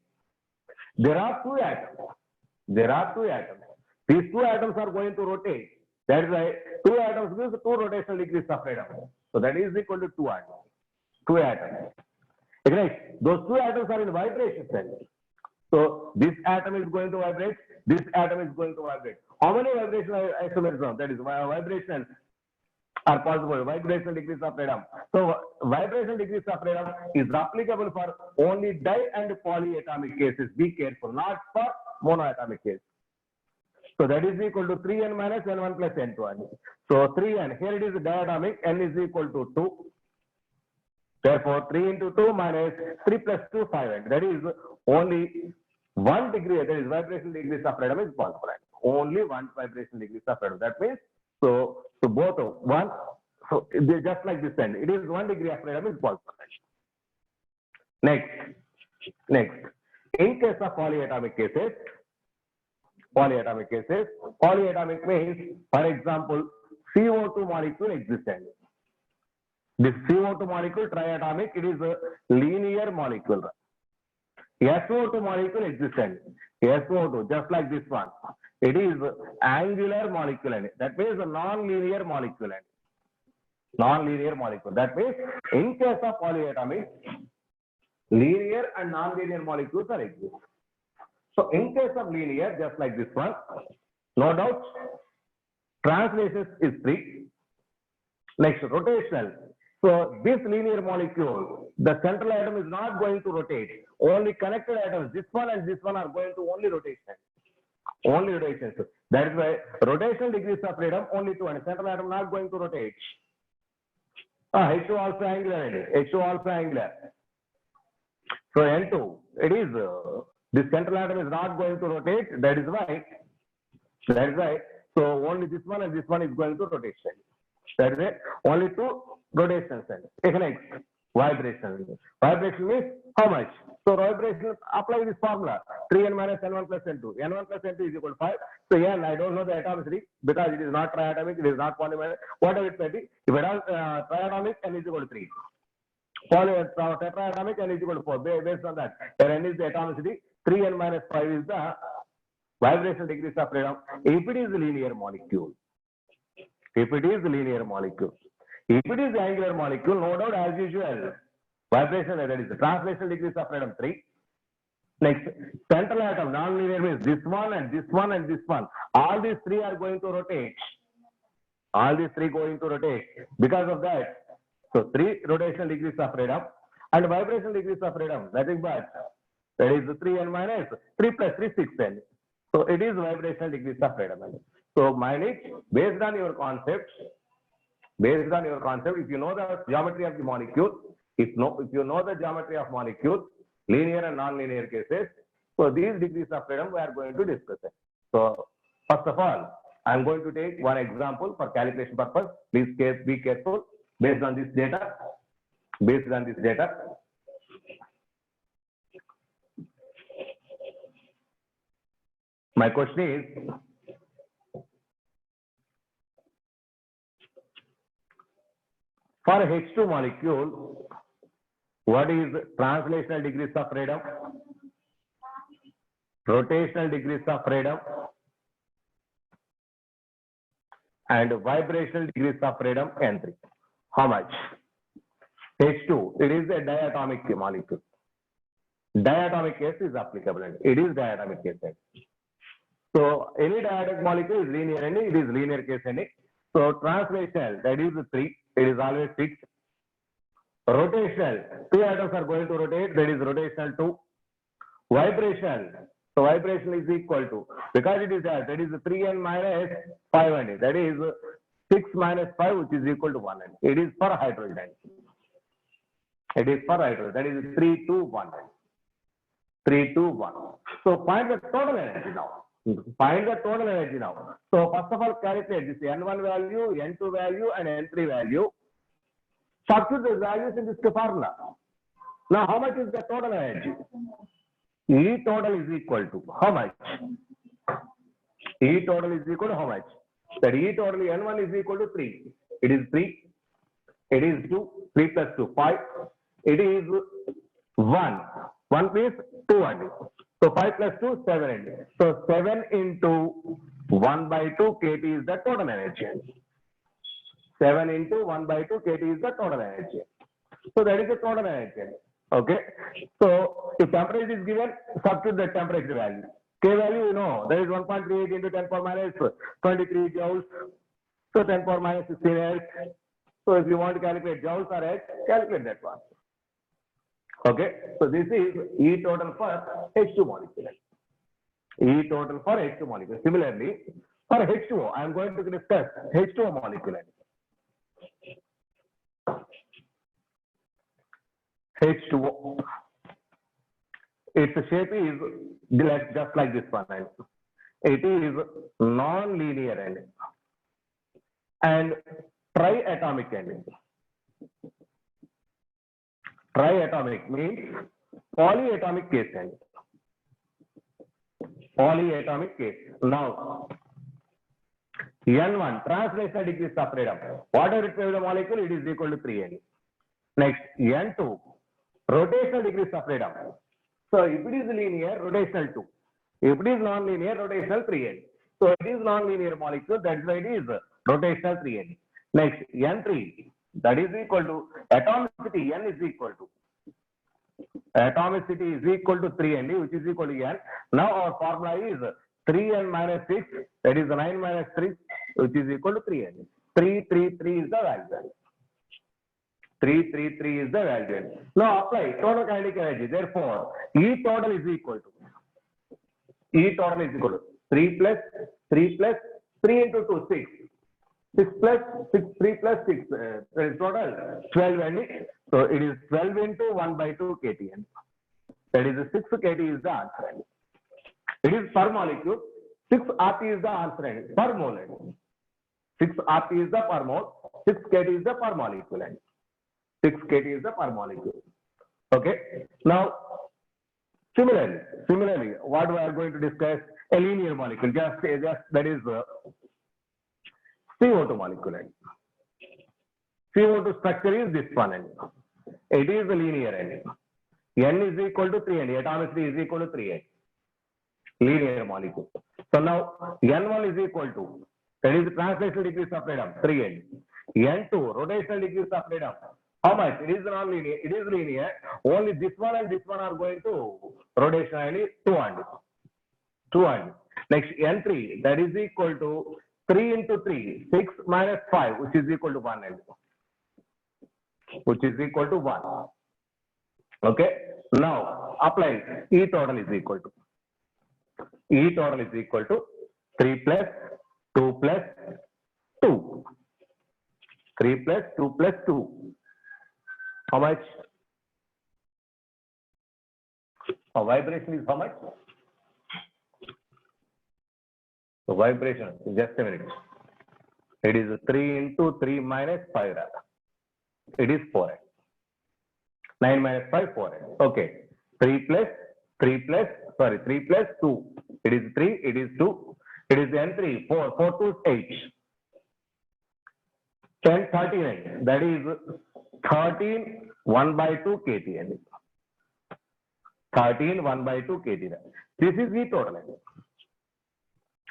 There are two atoms. These 2 atoms are going to rotate. That is why 2 atoms gives 2 rotational degrees of freedom. So that is equal to 2 atoms. 2 atoms. Okay, those 2 atoms are in vibration state. So this atom is going to vibrate, this atom is going to vibrate. How many vibrational isomerism? That is vibration are possible, vibrational degrees of freedom. So vibrational degrees of freedom is applicable for only di and polyatomic cases. Be careful, not for monoatomic case. So that is equal to 3n minus n1 plus n2. So 3n, here it is diatomic, n is equal to 2. Therefore 3 into 2 minus 3 plus 2, 5n. That is only 1 degree, that is vibrational degrees of freedom is possible. Only 1 vibrational degrees of freedom. That means, so both of 1, so they just like this end, it is 1 degree of freedom is possible. Next, in case of polyatomic cases, polyatomic means, for example, CO2 molecule existent. This CO2 molecule triatomic, it is a linear molecule. SO2 molecule existent. SO2, just like this one, it is angular molecule. That means a non-linear molecule. That means in case of polyatomic, linear and non-linear molecules are exist. So in case of linear, just like this one, no doubt, translation is 3. Next, rotational. So this linear molecule, the central atom is not going to rotate. Only connected atoms, this one and this one, are going to only rotation. Only rotation. So that is why rotational degrees of freedom only 2, and central atom not going to rotate. H2 also angular. H2 also angular. So N2, it is this central atom is not going to rotate. That is why That is right. So only this one and this one is going to rotation. That is it. Only two rotations. Next, vibration. Vibration means how much? So vibration, apply this formula. 3n minus n1 plus n2. n1 plus n2 is equal to 5. So n, I don't know the atomicity because it is not triatomic, it is not polymer, whatever it may be. If it is triatomic, n is equal to 3. Tetraatomic, n is equal to 4. Based on that, n is the atomicity. 3n minus 5 is the vibrational degrees of freedom. If it is a linear molecule, if it is a linear molecule, if it is angular molecule, no doubt as usual, vibration, that is the translational degrees of freedom 3. Next, central atom, non-linear means this one and this one and this one. All these three are going to rotate. All these three going to rotate. Because of that, so 3 rotational degrees of freedom and vibrational degrees of freedom, nothing but that is 3n minus 3 plus 3, 6n. So it is vibrational degrees of freedom. So mind it, based on your concept, if you know the geometry of the molecule, if you know the geometry of molecule, linear and non-linear cases, so these degrees of freedom we are going to discuss it. So first of all, I am going to take one example for calculation purpose. Please be careful based on this data. Based on this data. My question is, for H2 molecule, what is translational degrees of freedom, rotational degrees of freedom, and vibrational degrees of freedom, N3? How much? H2, it is a diatomic molecule. Diatomic case is applicable. It is diatomic case. So any diatomic molecule is linear, and it is linear case. So translational, that is 3. It is always 6. Rotational, 2 atoms are going to rotate. That is rotational 2. Vibration, so vibration is equal to, because it is that is 3n minus 5n. That is 6 minus 5, which is equal to 1n. It is for hydrogen. It is for hydrogen. That is 3, 2, 1. 3, 2, 1. So find the total energy now. Find the total energy now. So first of all, calculate this n1 value, n2 value, and n3 value. Substitute the values in this formula. Now, how much is the total energy? E total is equal to how much? E total is equal to how much? That E total n1 is equal to 3. It is 3. It is 2. 3 plus 2, 5. It is 1. 1 is 2 only. So 5 plus 2, 7. So 7 into 1 by 2 kT is the total energy. 7 into 1 by 2 kT is the total energy. So that is the total energy. Okay. So if temperature is given, substitute the temperature value. K value, you know, that is 1.38 into 10 power minus 23 joules. So 10 power minus 16 H. So if you want to calculate joules or H, calculate that one. Okay. So this is E total for H2 molecule. E total for H2 molecule. Similarly, for H2O, I am going to discuss H2O molecule. H2O. Its shape is just like this one. It is non-linear and triatomic ending. Triatomic means polyatomic case ending. Polyatomic case. Now, N1, translational degrees of freedom. Whatever it may be the molecule, it is equal to 3N. Next, N2, rotational degrees of freedom. So, if it is linear, rotational 2. If it is non-linear, rotational 3N. So, it is non-linear molecule, that's why it is rotational 3N. Next, N3, that is equal to atomicity, N is equal to. Atomicity is equal to 3N, which is equal to N. Now, our formula is 3N minus 6, that is 9 minus 3, which is equal to 3N. 333 is the value. 333 is the value. Now apply total kinetic energy. Therefore, E total is equal to 3 plus 3 into 2, 6. 6 plus 6, 3 plus 6, that is total 12 and so it is 12 into 1 by 2 kTn. That is 6 kT is the answer. It is per molecule. 6 RT is the answer and per mole. 6 RT is the per mole. 6 kT is the per molecule. 6 kT is the per molecule. Okay. Now, similarly, what we are going to discuss, a linear molecule. Just that is CO2 molecule. CO2 structure is this one. It is a linear. N is equal to 3 and atomicity is equal to 3. Linear molecule. So now N1 is equal to, that is the translational degrees of freedom, 3N. N2, rotational degrees of freedom. How much? It is non-linear. It is linear. Only this one and this one are going to rotationally 200. 200. Next N3, that is equal to 3 into 3, 6 minus 5, which is equal to 1. Which is equal to 1. Okay. Now apply. E total is equal to. E total is equal to 3 plus 2 plus 2. 3 plus 2 plus 2. How much? A vibration is how much? So vibration, just a minute. It is 3 into 3 minus 5. It is 4. 9 minus 5, 4. Okay. 3 plus 2. It is 3, it is 2. It is N3, 4. 4 to 8. 10, 39. That is 13, 1 by 2 kT. 13, 1 by 2 kT. This is the total energy.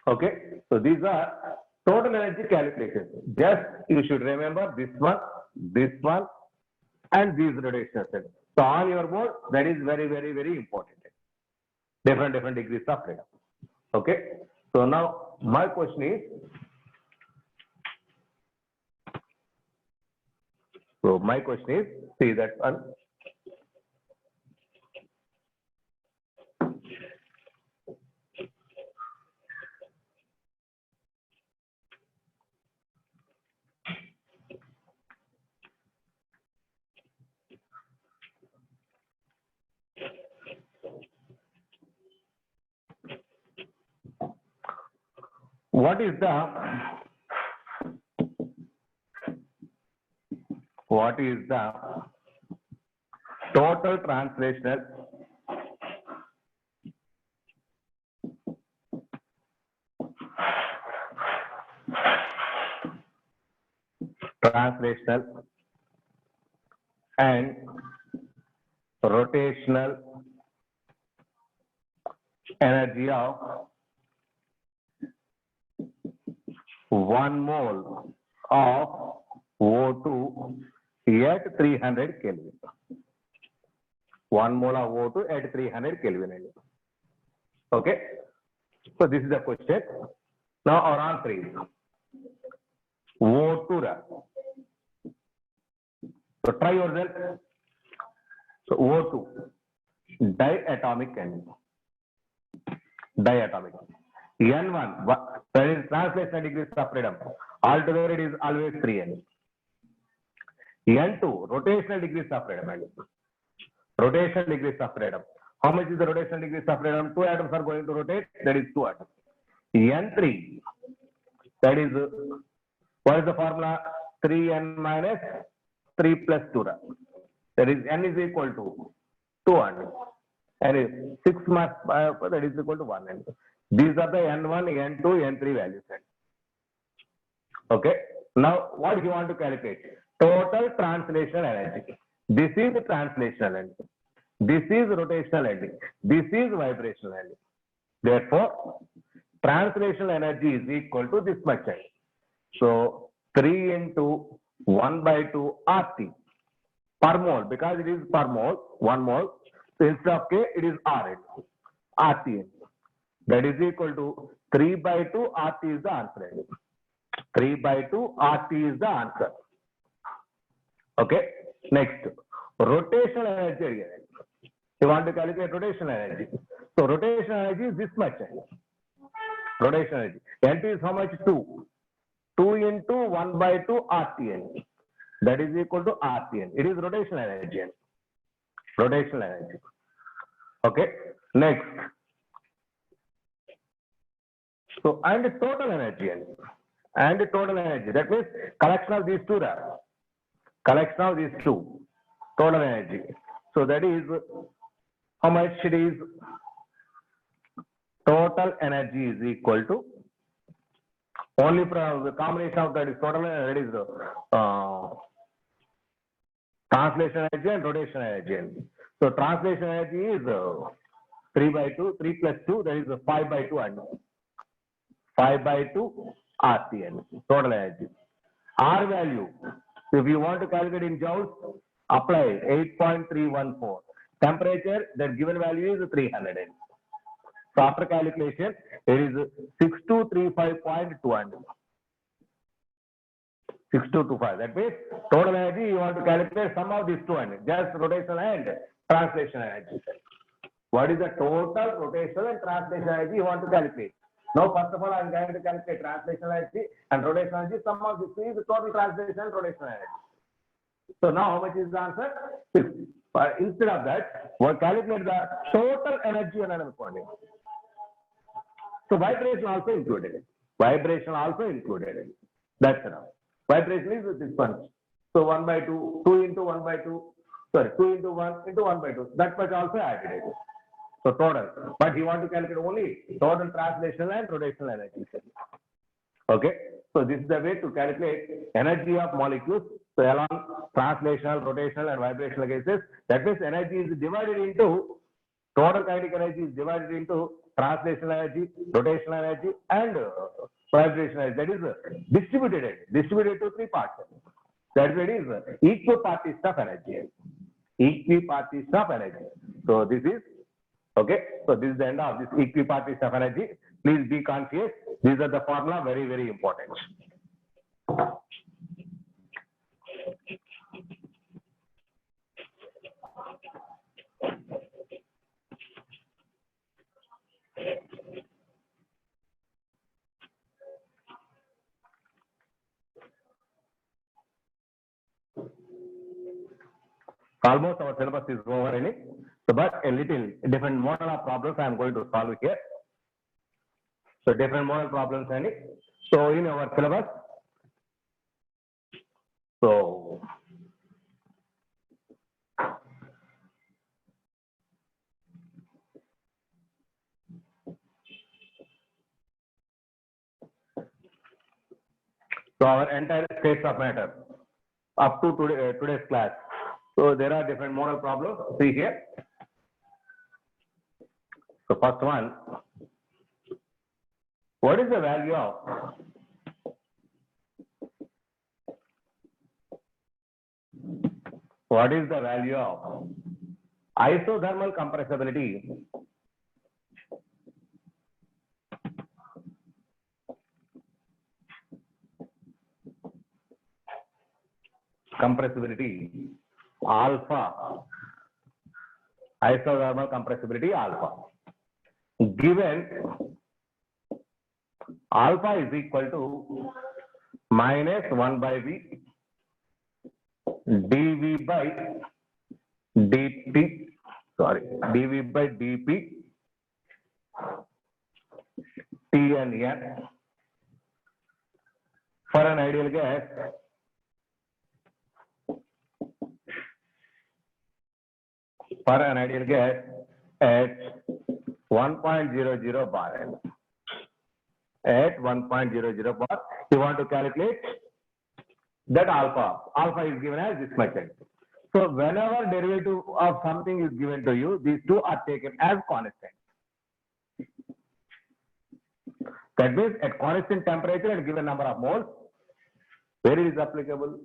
Okay. So these are total energy calculations. Just you should remember this one, and these rotational cells. So on your board, that is very, very, very important. Different degrees of freedom. Okay. So now my question is, see that one. What is the total translational and rotational energy of 1 mole of O2 at 300 Kelvin. 1 mole of O2 at 300 Kelvin. Okay. So this is the question. Now our answer is O2. So try yourself. So O2, diatomic energy. Diatomic. N1, that is translational degrees of freedom. Altogether it is always 3N. N2, rotational degrees of freedom. Rotational degrees of freedom. How much is the rotational degrees of freedom? 2 atoms are going to rotate, that is 2 atoms. N3, that is, what is the formula? 3N minus 3 plus 2. That is, N is equal to 200. And 6 mass, that is equal to 1. These are the N1, N2, N3 values. Okay. Now, what you want to calculate? Total translational energy. This is translational energy. This is rotational energy. This is vibrational energy. Therefore, translational energy is equal to this much energy. So, 3 into 1 by 2 RT per mole, because it is per mole, 1 mole. So, instead of K, it is RT. That is equal to 3 by 2 RT is the answer. 3 by 2 RT is the answer. Okay. Next, rotational energy. You want to calculate rotational energy. So rotational energy is this much. Rotational energy. N2 is how much? 2. 2 into 1 by 2 RTN. That is equal to RTN. It is rotational energy. Rotational energy. Okay. Next. So, and total energy, and total energy. That means collection of these two there. Collection of these two, total energy. So that is how much it is. Total energy is equal to, only from the combination of that is total energy, that is translation energy and rotation energy. So translation energy is 3 by 2, 3 plus 2, that is 5 by 2 and 5 by 2 RTN, total energy. R value, if you want to calculate in joules, apply 8.314. Temperature, that given value is 300. So after calculation, it is 6235.200. 6225. That means total energy you want to calculate sum of these two energy, just rotational and translation energy. What is the total rotational and translation energy you want to calculate? Now, first of all, I am going to calculate translation energy and rotational energy. Sum of these two is the total translation and rotational energy. So now how much is the answer? 6. But instead of that, we'll calculate the total energy on another point. So vibration also included. Vibration also included. That's enough. Vibration is this one. So 1 by 2, 2 into 1 by 2, sorry, 2 into 1 into 1 by 2. That much also added. So total. But you want to calculate only total translational and rotational energy. Okay. So this is the way to calculate energy of molecules. So along translational, rotational and vibrational cases, that means energy is divided into, total kinetic energy is divided into translational energy, rotational energy and vibrational energy. That is distributed to 3 parts. That is equipartite of energy. Equipartite of energy. So this is, okay. So this is the end of this equipartite of energy. Please be conscious. These are the formula, very, very important. Almost our syllabus is over in it. So, but a little different model of problems I am going to solve here. So, different model problems in it. So, in our syllabus, so our entire states of matter up to today's class. So there are different model problems. See here. So first one, what is the value of isothermal compressibility alpha, isothermal compressibility alpha, given alpha is equal to minus 1 by v dv by dt, dv by dp T and N for an ideal gas at 1.00 bar. At 1.00 bar, you want to calculate that alpha. Alpha is given as this much. So whenever derivative of something is given to you, these two are taken as constant. That means at constant temperature and given number of moles, where it is applicable?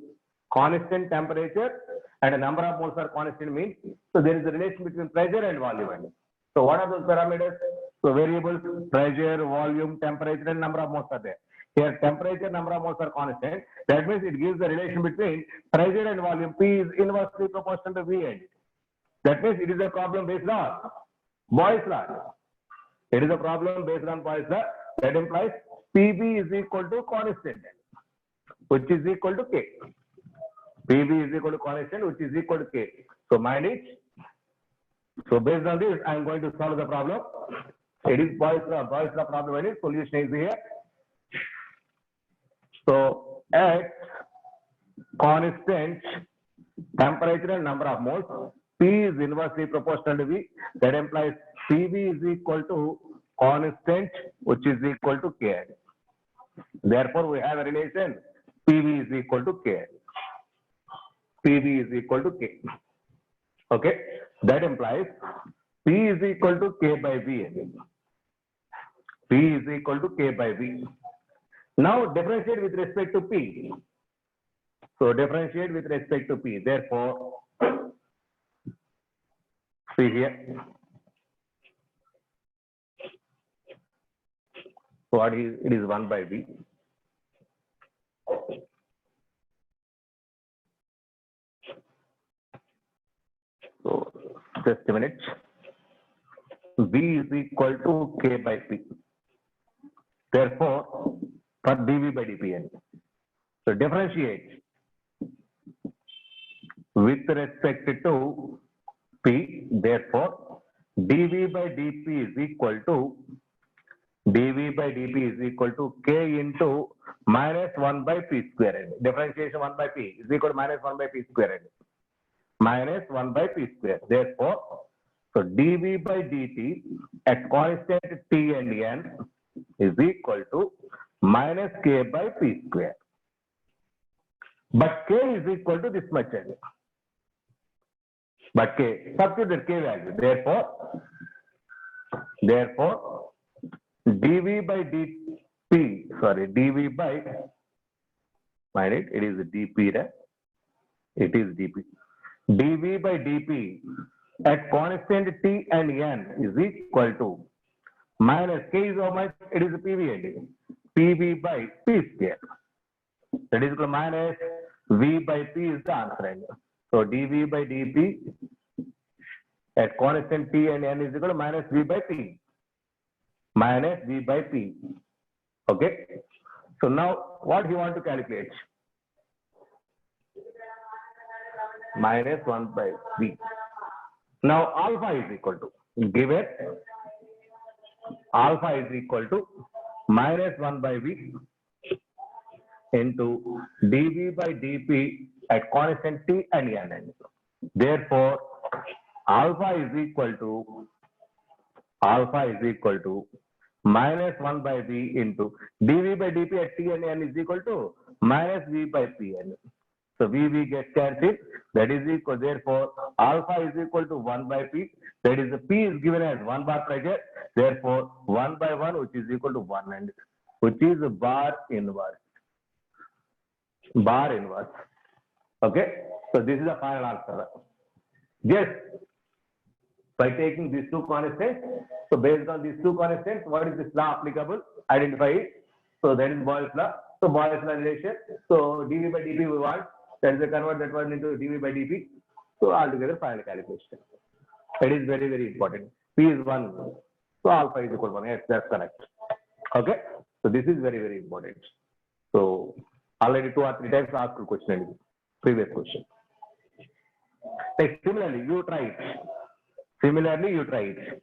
Constant temperature and a number of moles are constant means, so there is a relation between pressure and volume. So what are those parameters? So variables, pressure, volume, temperature and number of moles are there. Here temperature, number of moles are constant. That means it gives the relation between pressure and volume. P is inversely proportional to V and that means it is a problem based on Boyle's law. It is a problem based on Boyle's law. That implies PB is equal to constant, which is equal to K. PB is equal to constant, which is equal to K. So mind it. So based on this, I am going to solve the problem. It is Boyle's law. Boyle's law problem is solution is here. So at constant temperature and number of moles, P is inversely proportional to V. That implies PV is equal to constant, which is equal to K. Therefore, we have a relation PV is equal to K. PV is equal to K. Okay, that implies P is equal to K by V. P is equal to K by V. Now differentiate with respect to P. So differentiate with respect to P. Therefore, see here. What is it is 1 by V. So just a minute. V is equal to K by P. Therefore, for dV by dPn. So differentiate with respect to P. Therefore, dV by dP is equal to K into minus 1 by P squared. Differentiation 1 by P is equal to minus 1 by P squared. Minus 1 by P squared. Therefore, so dV by dt at constant T and N is equal to minus K by P square. But K is equal to this much. But K, substitute K value. Therefore, dV by dP, dV by, mind it is dP, right? It is dP. dV by dP at constant T and N is equal to minus K is how much? It is PV and PV by P square. That is equal to minus V by P is the answer. So dV by dP at constant T and N is equal to minus V by P. Minus V by P. Okay. So now what you want to calculate? Minus 1 by V. Now alpha is equal to, give it, alpha is equal to minus 1 by V into dV by dP at constant T and N. Therefore, alpha is equal to minus 1 by V into dV by dP at T and N is equal to minus V by Pn. So V gets cancelled. That is equal. Therefore, alpha is equal to 1 by P. That is, the P is given as 1 bar pressure. Therefore, 1 by 1, which is equal to 1, and which is a bar inverse. Bar inverse. Okay. So this is the final answer. Yes. By taking these two constants. So based on these two constants, what is this law applicable? Identify it. So that is Boyle's law. So Boyle's law relation. So dV by dP we want. That is the convert that one into dV by dP. So altogether final calculation. It is very, very important. P is 1. So alpha is equal to 1. Yes, that's correct. Okay. So this is very, very important. So already 2 or 3 times asked a question. Previous question. Like, similarly, you try it. Similarly, you try it.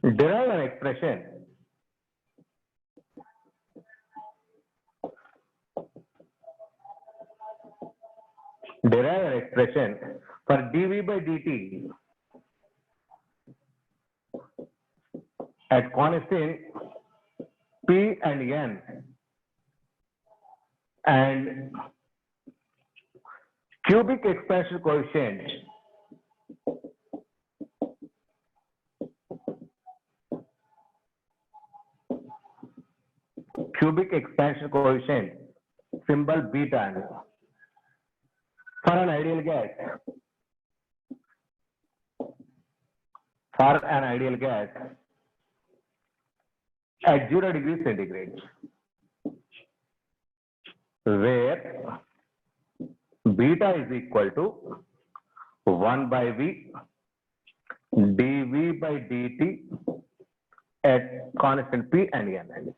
Derive an expression for dV by dt at constant P and N and cubic expansion coefficient symbol beta for an ideal gas. At 0 degrees centigrade, where beta is equal to 1 by V dV by dt at constant P and N.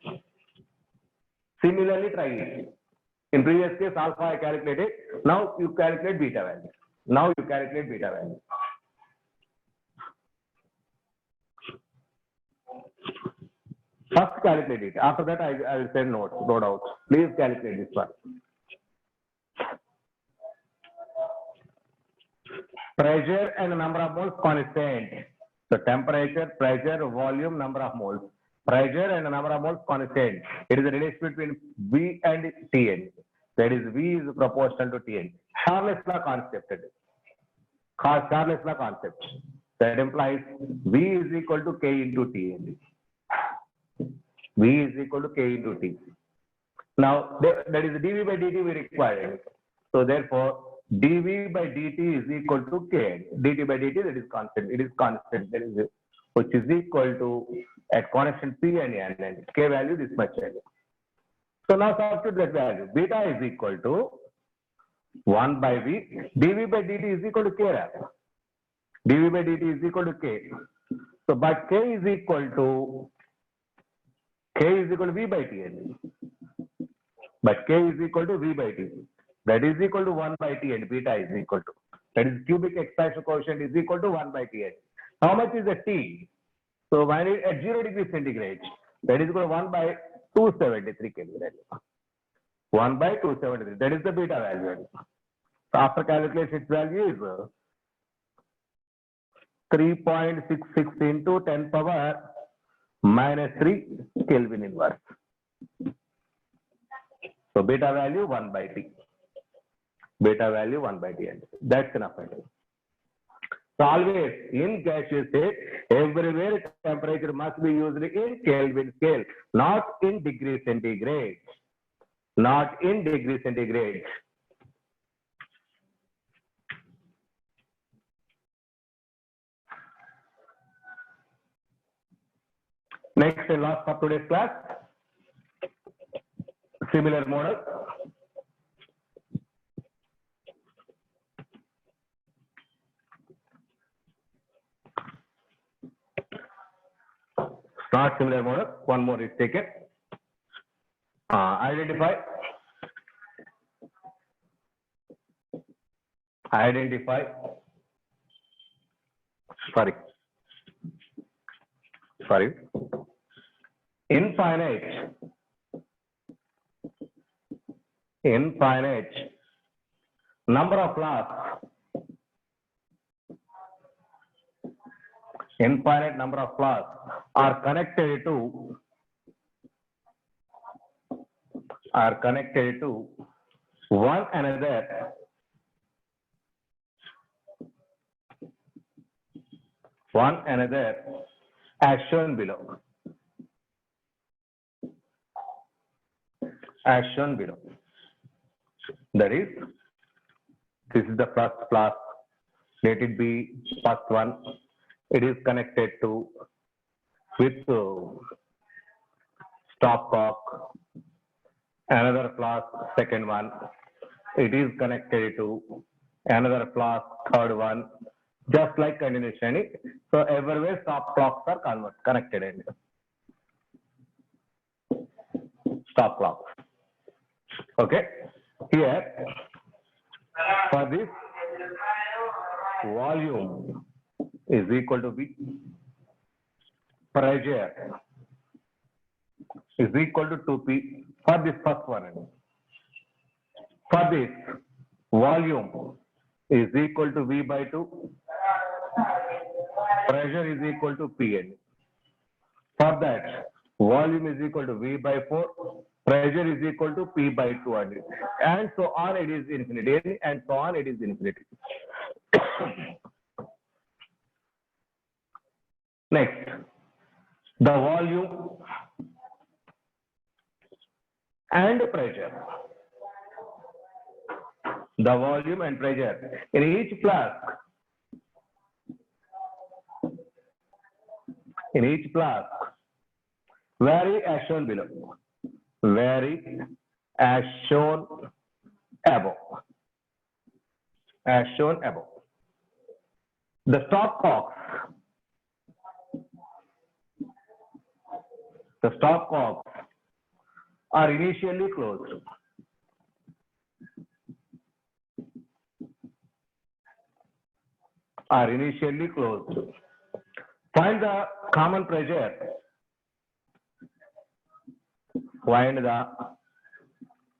Similarly, try it. In previous case, alpha I calculated. Now you calculate beta value. Now you calculate beta value. First calculate it. After that, I will send notes, no doubt. Please calculate this one. Pressure and number of moles constant. So temperature, pressure, volume, number of moles. Pressure and number of moles constant. It is a relation between V and Tn. That is V is proportional to Tn. Charles law concept. Charles law concept. That implies V is equal to K into Tn. V is equal to K into T. Now that is dV by dt we require. So therefore dV by dt is equal to K. dt by dt, that is constant. It is constant. That is which is equal to at constant P and N, and K value this much value. So now substitute that value. Beta is equal to 1 by V. dV by dt is equal to K. dV by dt is equal to K. So but K is equal to V by Tn. But K is equal to V by T. That is equal to 1 by T and beta is equal to. That is cubic expansion coefficient is equal to 1 by Tn. How much is the T? So when it at 0 degree centigrade, that is equal to 1 by 273 Kelvin. 1 by 273. That is the beta value. So after calculation, its value is 3.66 into 10 power minus 3 Kelvin inverse. So beta value 1 by T. Beta value 1 by T. That's enough. So always in gaseous state, everywhere temperature must be used in Kelvin scale, not in degree centigrade. Not in degree centigrade. Next and last for today's class, similar model. Not similar model. One more is taken. Identify infinite number of flasks. Infinite number of flasks are connected to one another as shown below. That is, this is the first flask. Let it be first one. It is connected to with stopcock. Another flask, second one. It is connected to another flask, third one. Just like continuation. So everywhere stopcocks are connected. Stopcocks. Okay. Here, for this, volume is equal to V. Pressure is equal to 2P for this first one. For this, volume is equal to V by 2. Pressure is equal to Pn. For that, volume is equal to V by 4. Pressure is equal to P by 2. And so on, it is infinity. And so on, it is infinity. Next, the volume and pressure. The volume and pressure in each flask. Vary as shown below. Vary as shown above. As shown above. The stopcocks the stopcocks are initially closed. Find the common pressure. Find the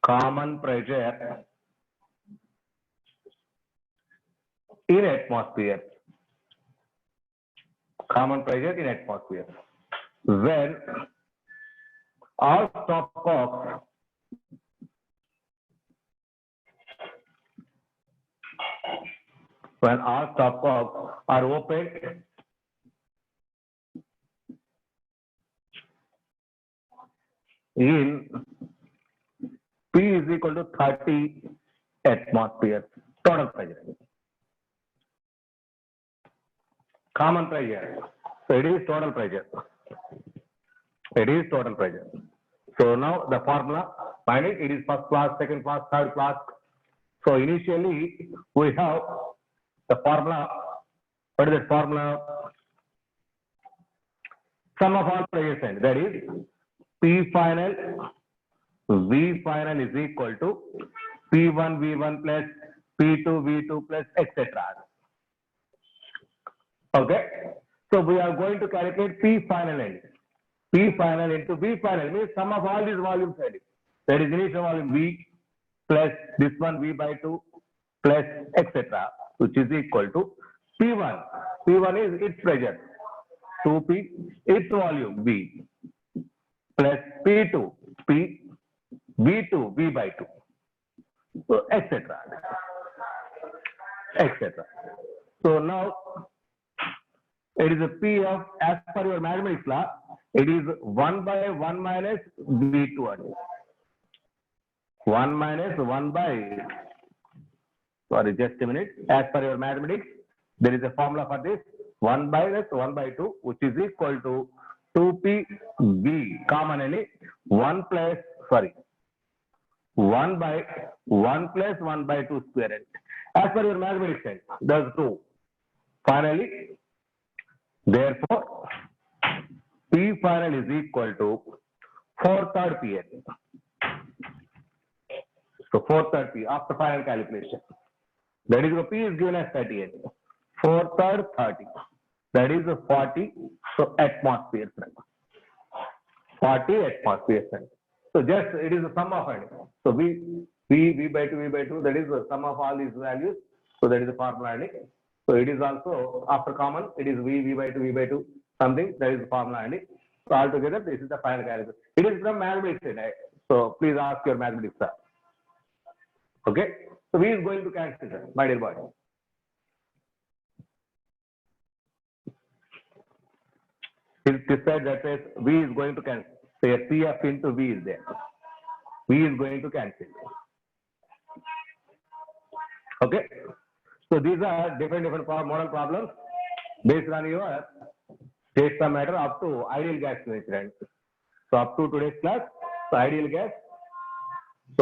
common pressure in atmosphere. Common pressure in atmosphere. When all stopcocks are opened in P is equal to 30 atmosphere. Total pressure. Common pressure. So it is total pressure. So now the formula, find it. It is first class, second class, third class. So initially we have the formula. What is that formula? Sum of all pressures. That is P final, V final is equal to P1 V1 plus P2 V2 plus etc. Okay. So we are going to calculate P final end. P final into V final means sum of all these volumes. That is initial volume V plus this one V by 2 plus etc. which is equal to P1. P1 is its pressure. 2P its volume V plus P2 P V2 V by 2. So etc. So now it is a P of, as per your mathematics law, it is 1 by 1 minus V2 only. 1 minus 1 by, sorry, just a minute. As per your mathematics, there is a formula for this. 1 by 2, which is equal to 2P V, commonly 1 plus, sorry, 1 by 1 plus 1 by 2 square. As per your mathematics, that's 2. Finally, therefore, P final is equal to 4/3 PN. So 4/3 P after final calculation. That is, P is given as 38. 4/3 30. That is 40. So atmosphere. 40 atmosphere. So just it is the sum of it. So V by 2, that is the sum of all these values. So that is the formula. So it is also after common, it is V by 2, something, that is the formula. So altogether, this is the final calculation. It is from mathematics. So please ask your mathematics, sir. Okay. So V is going to cancel, sir, my dear boy. This side that says V is going to cancel. So a CF into V is there. V is going to cancel. Okay. So these are different model problems based on your states of matter up to ideal gas incident. So up to today's class, so ideal gas,